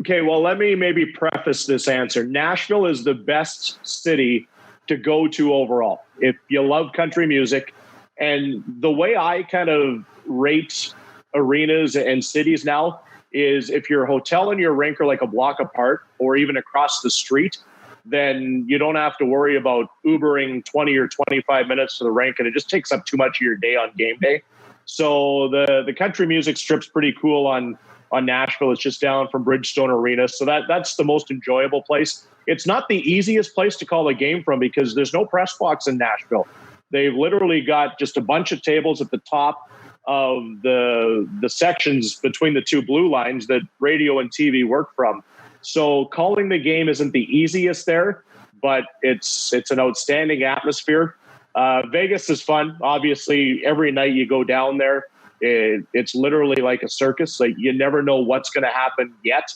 Okay, well, let me maybe preface this answer. Nashville is the best city to go to overall if you love country music. And the way I kind of rate arenas and cities now is if your hotel and your rink are like a block apart or even across the street, then you don't have to worry about Ubering 20 or 25 minutes to the rink, and it just takes up too much of your day on game day. So the country music strip's pretty cool on Nashville. It's just down from Bridgestone Arena. So that's the most enjoyable place. It's not the easiest place to call a game from because there's no press box in Nashville. They've literally got just a bunch of tables at the top of the sections between the two blue lines that radio and TV work from. So calling the game isn't the easiest there, but it's an outstanding atmosphere. Vegas is fun. Obviously, every night you go down there, it's literally like a circus. Like you never know what's going to happen yet.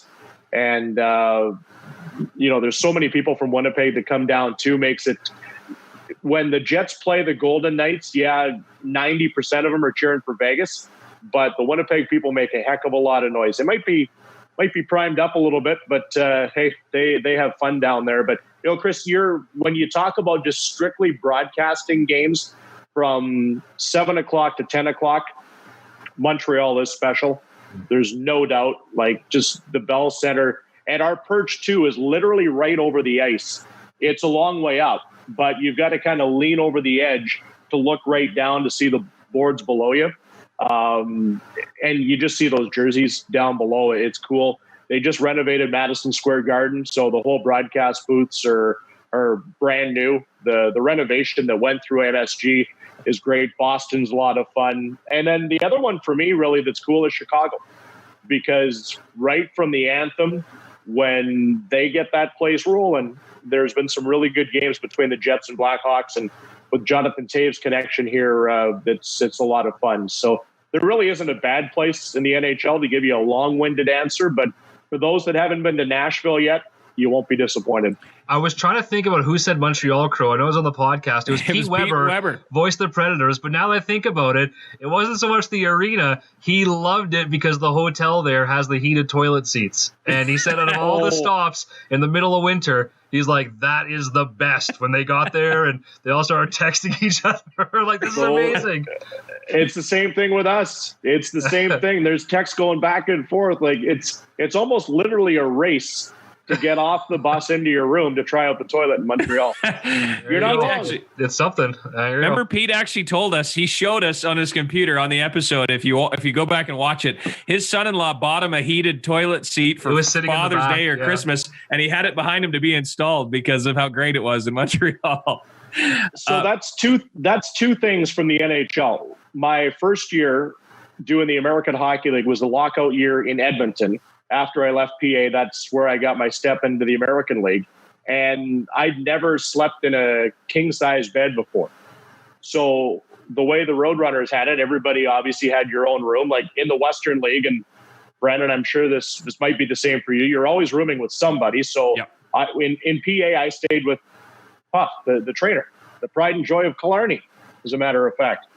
And, there's so many people from Winnipeg that come down too, makes it, when the Jets play the Golden Knights, 90% of them are cheering for Vegas, but the Winnipeg people make a heck of a lot of noise. It might be primed up a little bit, but hey, they have fun down there. But Chris, when you talk about just strictly broadcasting games from 7 o'clock to 10 o'clock, Montreal is special. There's no doubt. Like just the Bell Center, and our perch too is literally right over the ice. It's a long way up, but you've got to kind of lean over the edge to look right down to see the boards below you. And you just see those jerseys down below. It's cool. They just renovated Madison Square Garden, so the whole broadcast booths are brand new. The renovation that went through MSG is great. Boston's a lot of fun. And then the other one for me really that's cool is Chicago, because right from the anthem, when they get that place rolling, there's been some really good games between the Jets and Blackhawks, and with Jonathan Taves' connection here, it's a lot of fun. So there really isn't a bad place in the NHL to give you a long-winded answer, but for those that haven't been to Nashville yet, you won't be disappointed. I was trying to think about who said Montreal Crow. I know it was on the podcast. It was Pete Weber, voiced the Predators. But now that I think about it, it wasn't so much the arena. He loved it because the hotel there has the heated toilet seats. And he said out of all the stops in the middle of winter, he's like, that is the best. When they got there and they all started texting each other. Like, this is amazing. It's the same thing with us. It's the same thing. There's texts going back and forth. Like, it's almost literally a race to get off the bus into your room to try out the toilet in Montreal. You're not wrong. Actually, it's something. Remember, Pete actually told us, he showed us on his computer on the episode, if you go back and watch it, his son-in-law bought him a heated toilet seat for Father's Day or Christmas, and he had it behind him to be installed because of how great it was in Montreal. So that's two things from the NHL. My first year doing the American Hockey League was the lockout year in Edmonton. After I left PA, that's where I got my step into the American League. And I'd never slept in a king-size bed before. So the way the Roadrunners had it, everybody obviously had your own room. Like in the Western League, and Brandon, I'm sure this might be the same for you. You're always rooming with somebody. So yep. In PA, I stayed with Puff, the trainer, the pride and joy of Killarney, as a matter of fact.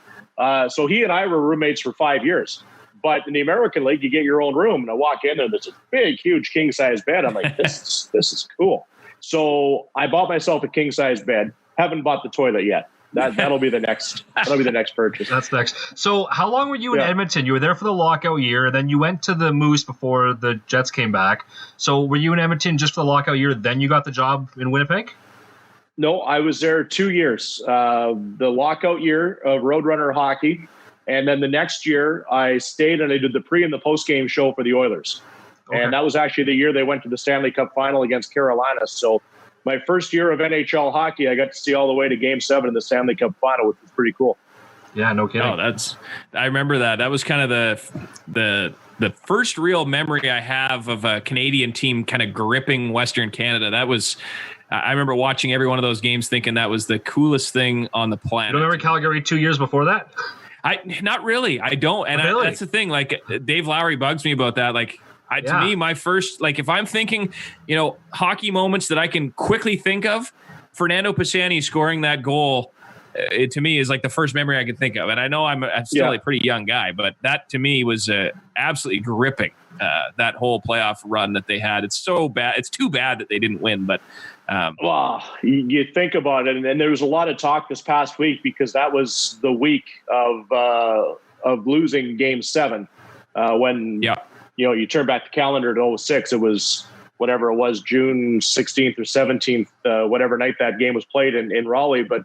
So he and I were roommates for 5 years. But in the American League, you get your own room. And I walk in there, there's a big, huge king-size bed. I'm like, this is cool. So I bought myself a king-size bed. Haven't bought the toilet yet. That'll be the next. That'll be the next purchase. That's next. So how long were you in Edmonton? You were there for the lockout year, then you went to the Moose before the Jets came back. So were you in Edmonton just for the lockout year? Then you got the job in Winnipeg? No, I was there 2 years. The lockout year of Roadrunner hockey. And then the next year, I stayed and I did the pre and the post game show for the Oilers. Okay. And that was actually the year they went to the Stanley Cup final against Carolina. So my first year of NHL hockey, I got to see all the way to Game 7 of the Stanley Cup final, which was pretty cool. Yeah, no kidding. Oh, I remember that. That was kind of the first real memory I have of a Canadian team kind of gripping Western Canada. I remember watching every one of those games thinking that was the coolest thing on the planet. You remember Calgary 2 years before that? Not really. I don't. And really? That's the thing. Like, Dave Lowry bugs me about that. Like, to me, my first, like, if I'm thinking, hockey moments that I can quickly think of, Fernando Pisani scoring that goal, it to me is like the first memory I can think of. And I know I'm still a pretty young guy, but that to me was absolutely gripping, that whole playoff run that they had. It's so bad. It's too bad that they didn't win, but well, you think about it, and there was a lot of talk this past week because that was the week of losing Game 7 when you turn back the calendar to 06. It was whatever it was, June 16th or 17th, whatever night that game was played in Raleigh. But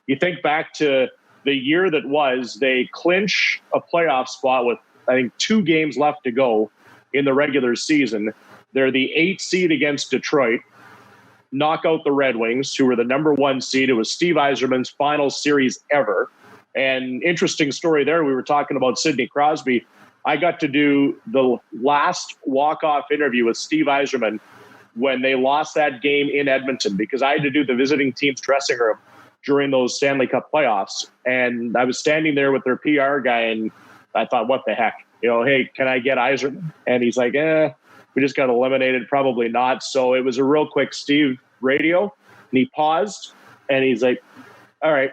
you think back to the year that was, they clinch a playoff spot with I think 2 games left to go in the regular season. They're the 8th seed against Detroit. Knock out the Red Wings, who were the number 1 seed. It was Steve Yzerman's final series ever. And interesting story there. We were talking about Sidney Crosby. I got to do the last walk-off interview with Steve Yzerman when they lost that game in Edmonton because I had to do the visiting team's dressing room during those Stanley Cup playoffs. And I was standing there with their PR guy, and I thought, what the heck? Hey, can I get Yzerman? And he's like, we just got eliminated. Probably not. So it was a real quick Steve radio, and he paused, and he's like, all right,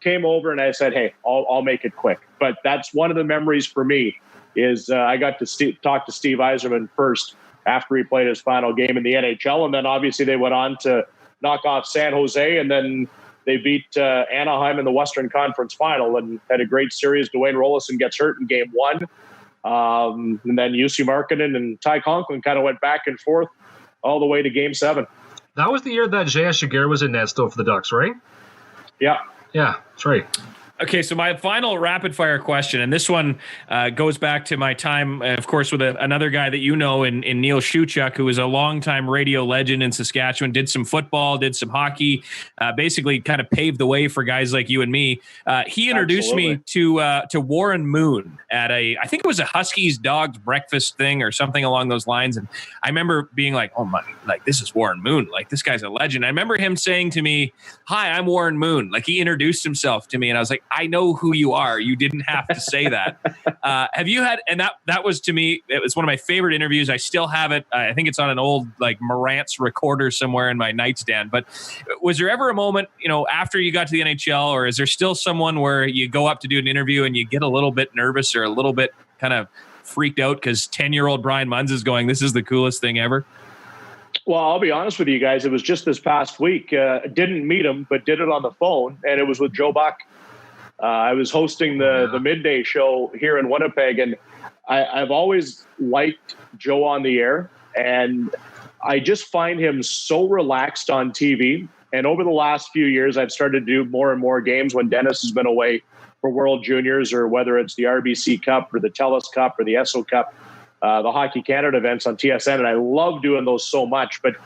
came over, and I said, hey, I'll make it quick. But that's one of the memories for me is I got to talk to Steve Yzerman first after he played his final game in the NHL. And then obviously they went on to knock off San Jose, and then they beat Anaheim in the Western Conference final and had a great series. Dwayne Rollison gets hurt in Game 1. And then UC Markkanen and Ty Conklin kind of went back and forth all the way to Game 7. That was the year that J.S. Giguère was in net still for the Ducks, right? Yeah. Yeah, that's right. Okay, so my final rapid fire question, and this one goes back to my time, of course, with another guy that in Neil Shuchuk, who was a longtime radio legend in Saskatchewan, did some football, did some hockey, basically kind of paved the way for guys like you and me. He introduced me to Warren Moon at I think it was a Huskies Dogs breakfast thing or something along those lines. And I remember being like, oh my, like this is Warren Moon. Like this guy's a legend. I remember him saying to me, hi, I'm Warren Moon. Like he introduced himself to me and I was like, I know who you are. You didn't have to say that. Have you had, and that was, to me, it was one of my favorite interviews. I still have it. I think it's on an old like Marantz recorder somewhere in my nightstand. But was there ever a moment, after you got to the NHL, or is there still someone where you go up to do an interview and you get a little bit nervous or a little bit kind of freaked out because 10-year-old Brian Munz is going, this is the coolest thing ever? Well, I'll be honest with you guys. It was just this past week. Didn't meet him, but did it on the phone, and it was with Joe Buck. I was hosting the midday show here in Winnipeg, and I've always liked Joe on the air, and I just find him so relaxed on TV. And over the last few years, I've started to do more and more games when Dennis has been away for World Juniors, or whether it's the RBC Cup or the TELUS Cup or the ESSO Cup. The Hockey Canada events on TSN, and I love doing those so much. But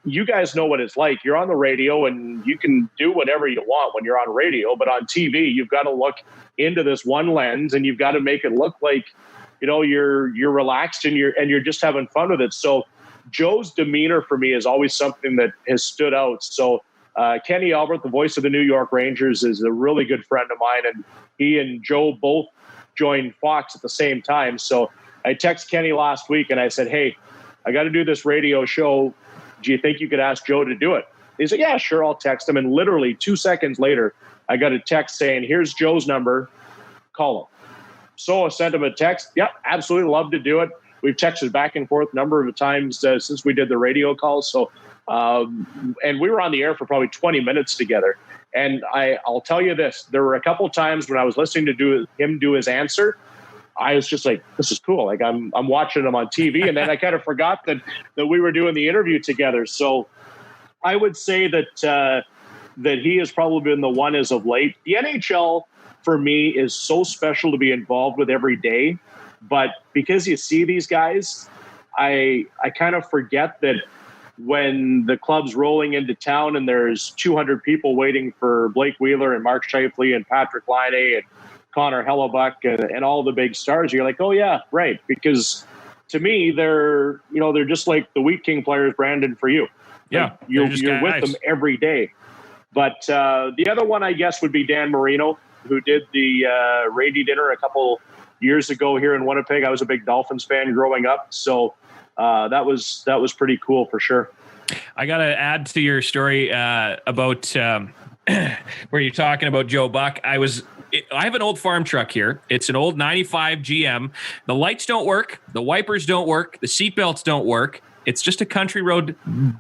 you guys know what it's like. You're on the radio, and you can do whatever you want when you're on radio. But on TV, you've got to look into this one lens, and you've got to make it look like you're relaxed and you're just having fun with it. So Joe's demeanor for me is always something that has stood out. So Kenny Albert, the voice of the New York Rangers, is a really good friend of mine, and he and Joe both joined Fox at the same time. So I texted Kenny last week and I said, hey, I got to do this radio show. Do you think you could ask Joe to do it? He said, yeah, sure, I'll text him. And literally 2 seconds later, I got a text saying, here's Joe's number. Call him. So I sent him a text. Yeah, absolutely love to do it. We've texted back and forth a number of times since we did the radio calls. So, and we were on the air for probably 20 minutes together. And I'll tell you this, there were a couple of times when I was listening to him do his answer, I was just like, this is cool. Like I'm watching him on TV. And then I kind of forgot that we were doing the interview together. So I would say that he has probably been the one as of late. The NHL for me is so special to be involved with every day. But because you see these guys, I kind of forget that when the club's rolling into town and there's 200 people waiting for Blake Wheeler and Mark Scheifele and Patrick Laine and Connor Hellebuck and all the big stars, you're like, oh yeah, right. Because to me, they're just like the Wheat King players, Brandon, for you. Yeah. Like you're with them every day. But the other one, I guess, would be Dan Marino, who did the Rady dinner a couple years ago here in Winnipeg. I was a big Dolphins fan growing up. So that was pretty cool for sure. I got to add to your story about where you're talking about Joe Buck. I have an old farm truck here. It's an old 95 GM. The lights don't work. The wipers don't work. The seatbelts don't work. It's just a country road.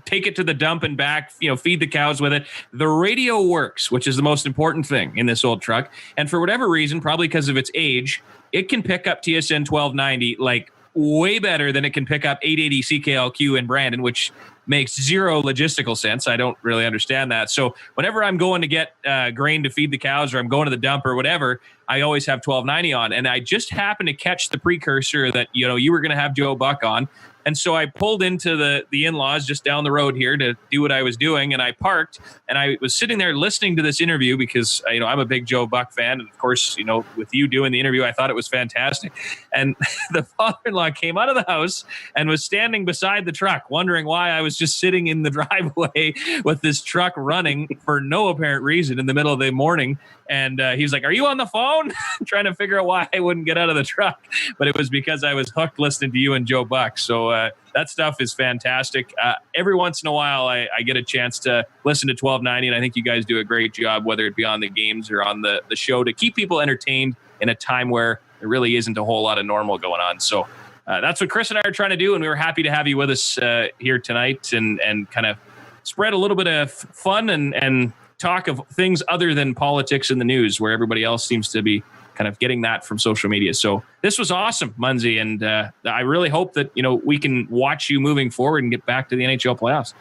Take it to the dump and back, feed the cows with it. The radio works, which is the most important thing in this old truck. And for whatever reason, probably because of its age, it can pick up TSN 1290 like way better than it can pick up 880 CKLQ in Brandon, which makes zero logistical sense. I don't really understand that. So whenever I'm going to get grain to feed the cows, or I'm going to the dump or whatever, I always have 1290 on. And I just happened to catch the precursor that, you were going to have Joe Buck on. And so I pulled into the in-laws just down the road here to do what I was doing. And I parked, and I was sitting there listening to this interview because, I'm a big Joe Buck fan. And of course, with you doing the interview, I thought it was fantastic. And the father-in-law came out of the house and was standing beside the truck, wondering why I was just sitting in the driveway with this truck running for no apparent reason in the middle of the morning. And he was like, are you on the phone? Trying to figure out why I wouldn't get out of the truck. But it was because I was hooked listening to you and Joe Buck. So that stuff is fantastic. Every once in a while, I get a chance to listen to 1290. And I think you guys do a great job, whether it be on the games or on the show, to keep people entertained in a time where there really isn't a whole lot of normal going on. So that's what Chris and I are trying to do. And we were happy to have you with us here tonight and kind of spread a little bit of fun and talk of things other than politics and the news, where everybody else seems to be kind of getting that from social media. So this was awesome, Munzy, and I really hope that we can watch you moving forward and get back to the NHL playoffs.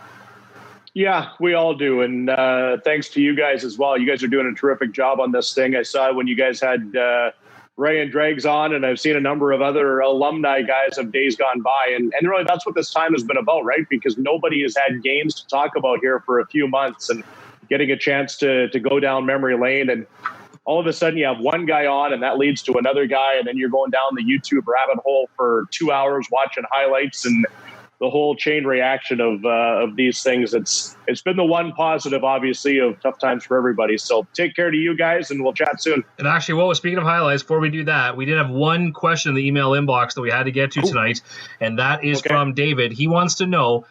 Yeah, we all do, and thanks to you guys as well. You guys are doing a terrific job on this thing. I saw when you guys had Ray and Dregs on, and I've seen a number of other alumni guys of days gone by, and really that's what this time has been about, right? Because nobody has had games to talk about here for a few months, and getting a chance to go down memory lane, and all of a sudden you have one guy on and that leads to another guy, and then you're going down the YouTube rabbit hole for 2 hours watching highlights. And the whole chain reaction of these things. It's been the one positive, obviously, of tough times for everybody. So take care to you guys, and we'll chat soon. And actually, speaking of highlights, before we do that, we did have one question in the email inbox that we had to get to tonight, and that is from David. He wants to know,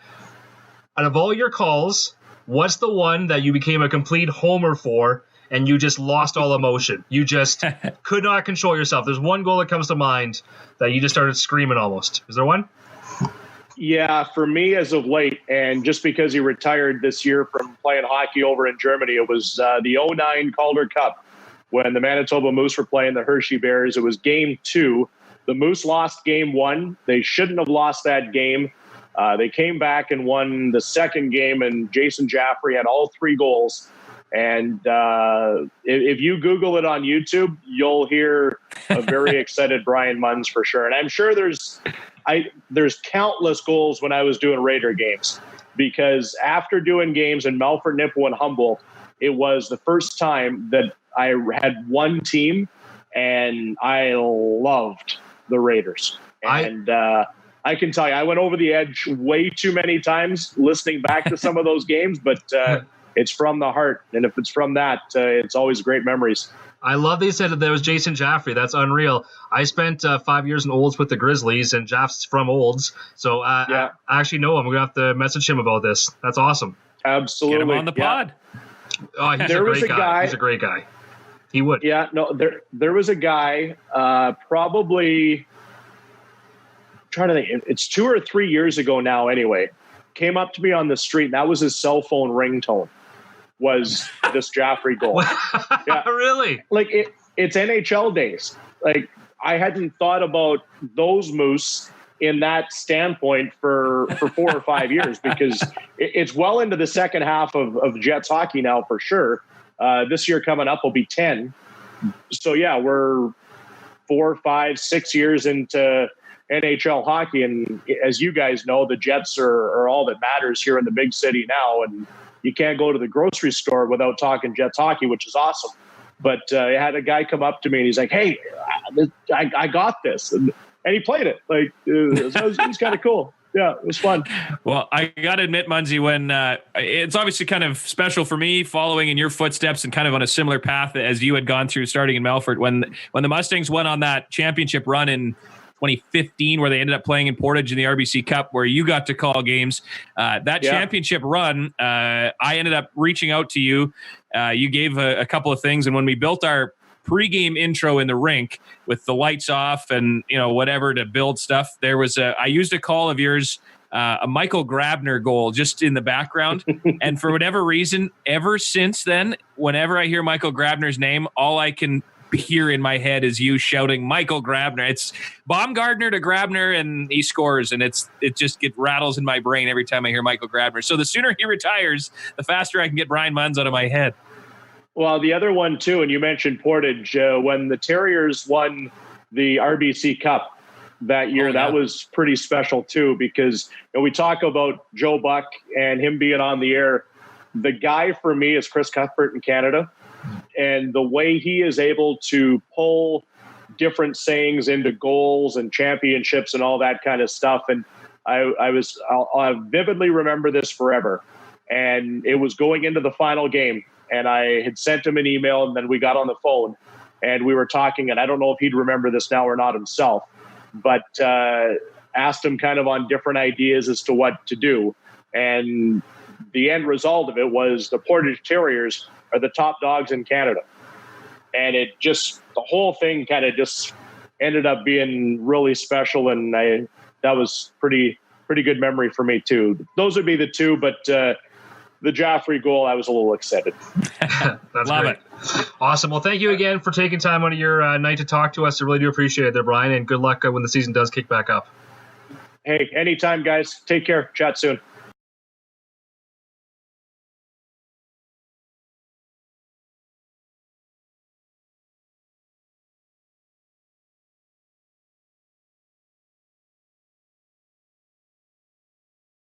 out of all your calls, what's the one that you became a complete homer for and you just lost all emotion? You just could not control yourself. There's one goal that comes to mind that you just started screaming almost. Is there one? Yeah, for me as of late, and just because he retired this year from playing hockey over in Germany, it was the 09 Calder Cup when the Manitoba Moose were playing the Hershey Bears. It was Game 2. The Moose lost Game 1. They shouldn't have lost that game. They came back and won the second game, and Jason Jaffrey had all 3 goals. And if you Google it on YouTube, you'll hear a very excited Brian Munz for sure. And I'm sure there's countless goals when I was doing Raider games, because after doing games in Melfort, Nipawin, and Humboldt, it was the first time that I had one team, and I loved the Raiders. And I can tell you, I went over the edge way too many times listening back to some of those games, but it's from the heart. And if it's from that, it's always great memories. I love they said that there was Jason Jaffrey. That's unreal. I spent 5 years in Olds with the Grizzlies, and Jaff's from Olds. So I actually know him. We're going to have to message him about this. That's awesome. Absolutely. Get him on the pod. Oh, he's a great guy. He's a great guy. He would. Yeah, no, there was a guy probably, I'm trying to think, it's 2 or 3 years ago now anyway, came up to me on the street, and that was his cell phone ringtone. Was this Jaffrey goal. Yeah. Really? Like it's NHL days. Like I hadn't thought about those Moose in that standpoint for 4 or 5 years, because it's well into the second half of Jets hockey now for sure. This year coming up will be 10. So yeah, we're 4, 5, 6 years into NHL hockey. And as you guys know, the Jets are all that matters here in the big city now. And you can't go to the grocery store without talking Jets hockey, which is awesome. But I had a guy come up to me and he's like, "Hey, I got this," and he played it. Like it was kind of cool. Yeah, it was fun. Well, I got to admit, Munzy, when it's obviously kind of special for me following in your footsteps and kind of on a similar path as you had gone through starting in Melfort. When the Mustangs went on that championship run in 2015, where they ended up playing in Portage in the RBC Cup, where you got to call games. Championship run, I ended up reaching out to you. You gave a couple of things, and when we built our pregame intro in the rink with the lights off and whatever to build stuff, there was I used a call of yours, a Michael Grabner goal just in the background, and for whatever reason, ever since then, whenever I hear Michael Grabner's name, all I can hear in my head is you shouting Michael Grabner. It's Baumgartner to Grabner, and he scores, and it just rattles in my brain every time I hear Michael Grabner. So the sooner he retires, the faster I can get Brian Munz out of my head. Well, the other one too, and you mentioned Portage, when the Terriers won the RBC Cup that year, that was pretty special too, because we talk about Joe Buck and him being on the air. The guy for me is Chris Cuthbert in Canada. And the way he is able to pull different sayings into goals and championships and all that kind of stuff. And I'll vividly remember this forever. And it was going into the final game, and I had sent him an email, and then we got on the phone and we were talking, and I don't know if he'd remember this now or not himself, but asked him kind of on different ideas as to what to do. And the end result of it was the Portage Terriers are the top dogs in Canada. And the whole thing kind of just ended up being really special. And that was pretty good memory for me too. Those would be the two, but the Jaffrey goal, I was a little excited. That's Love great. it. Awesome. Well, thank you again for taking time out of your night to talk to us. I really do appreciate it there, Brian, and good luck when the season does kick back up. Hey, anytime, guys. Take care. Chat soon.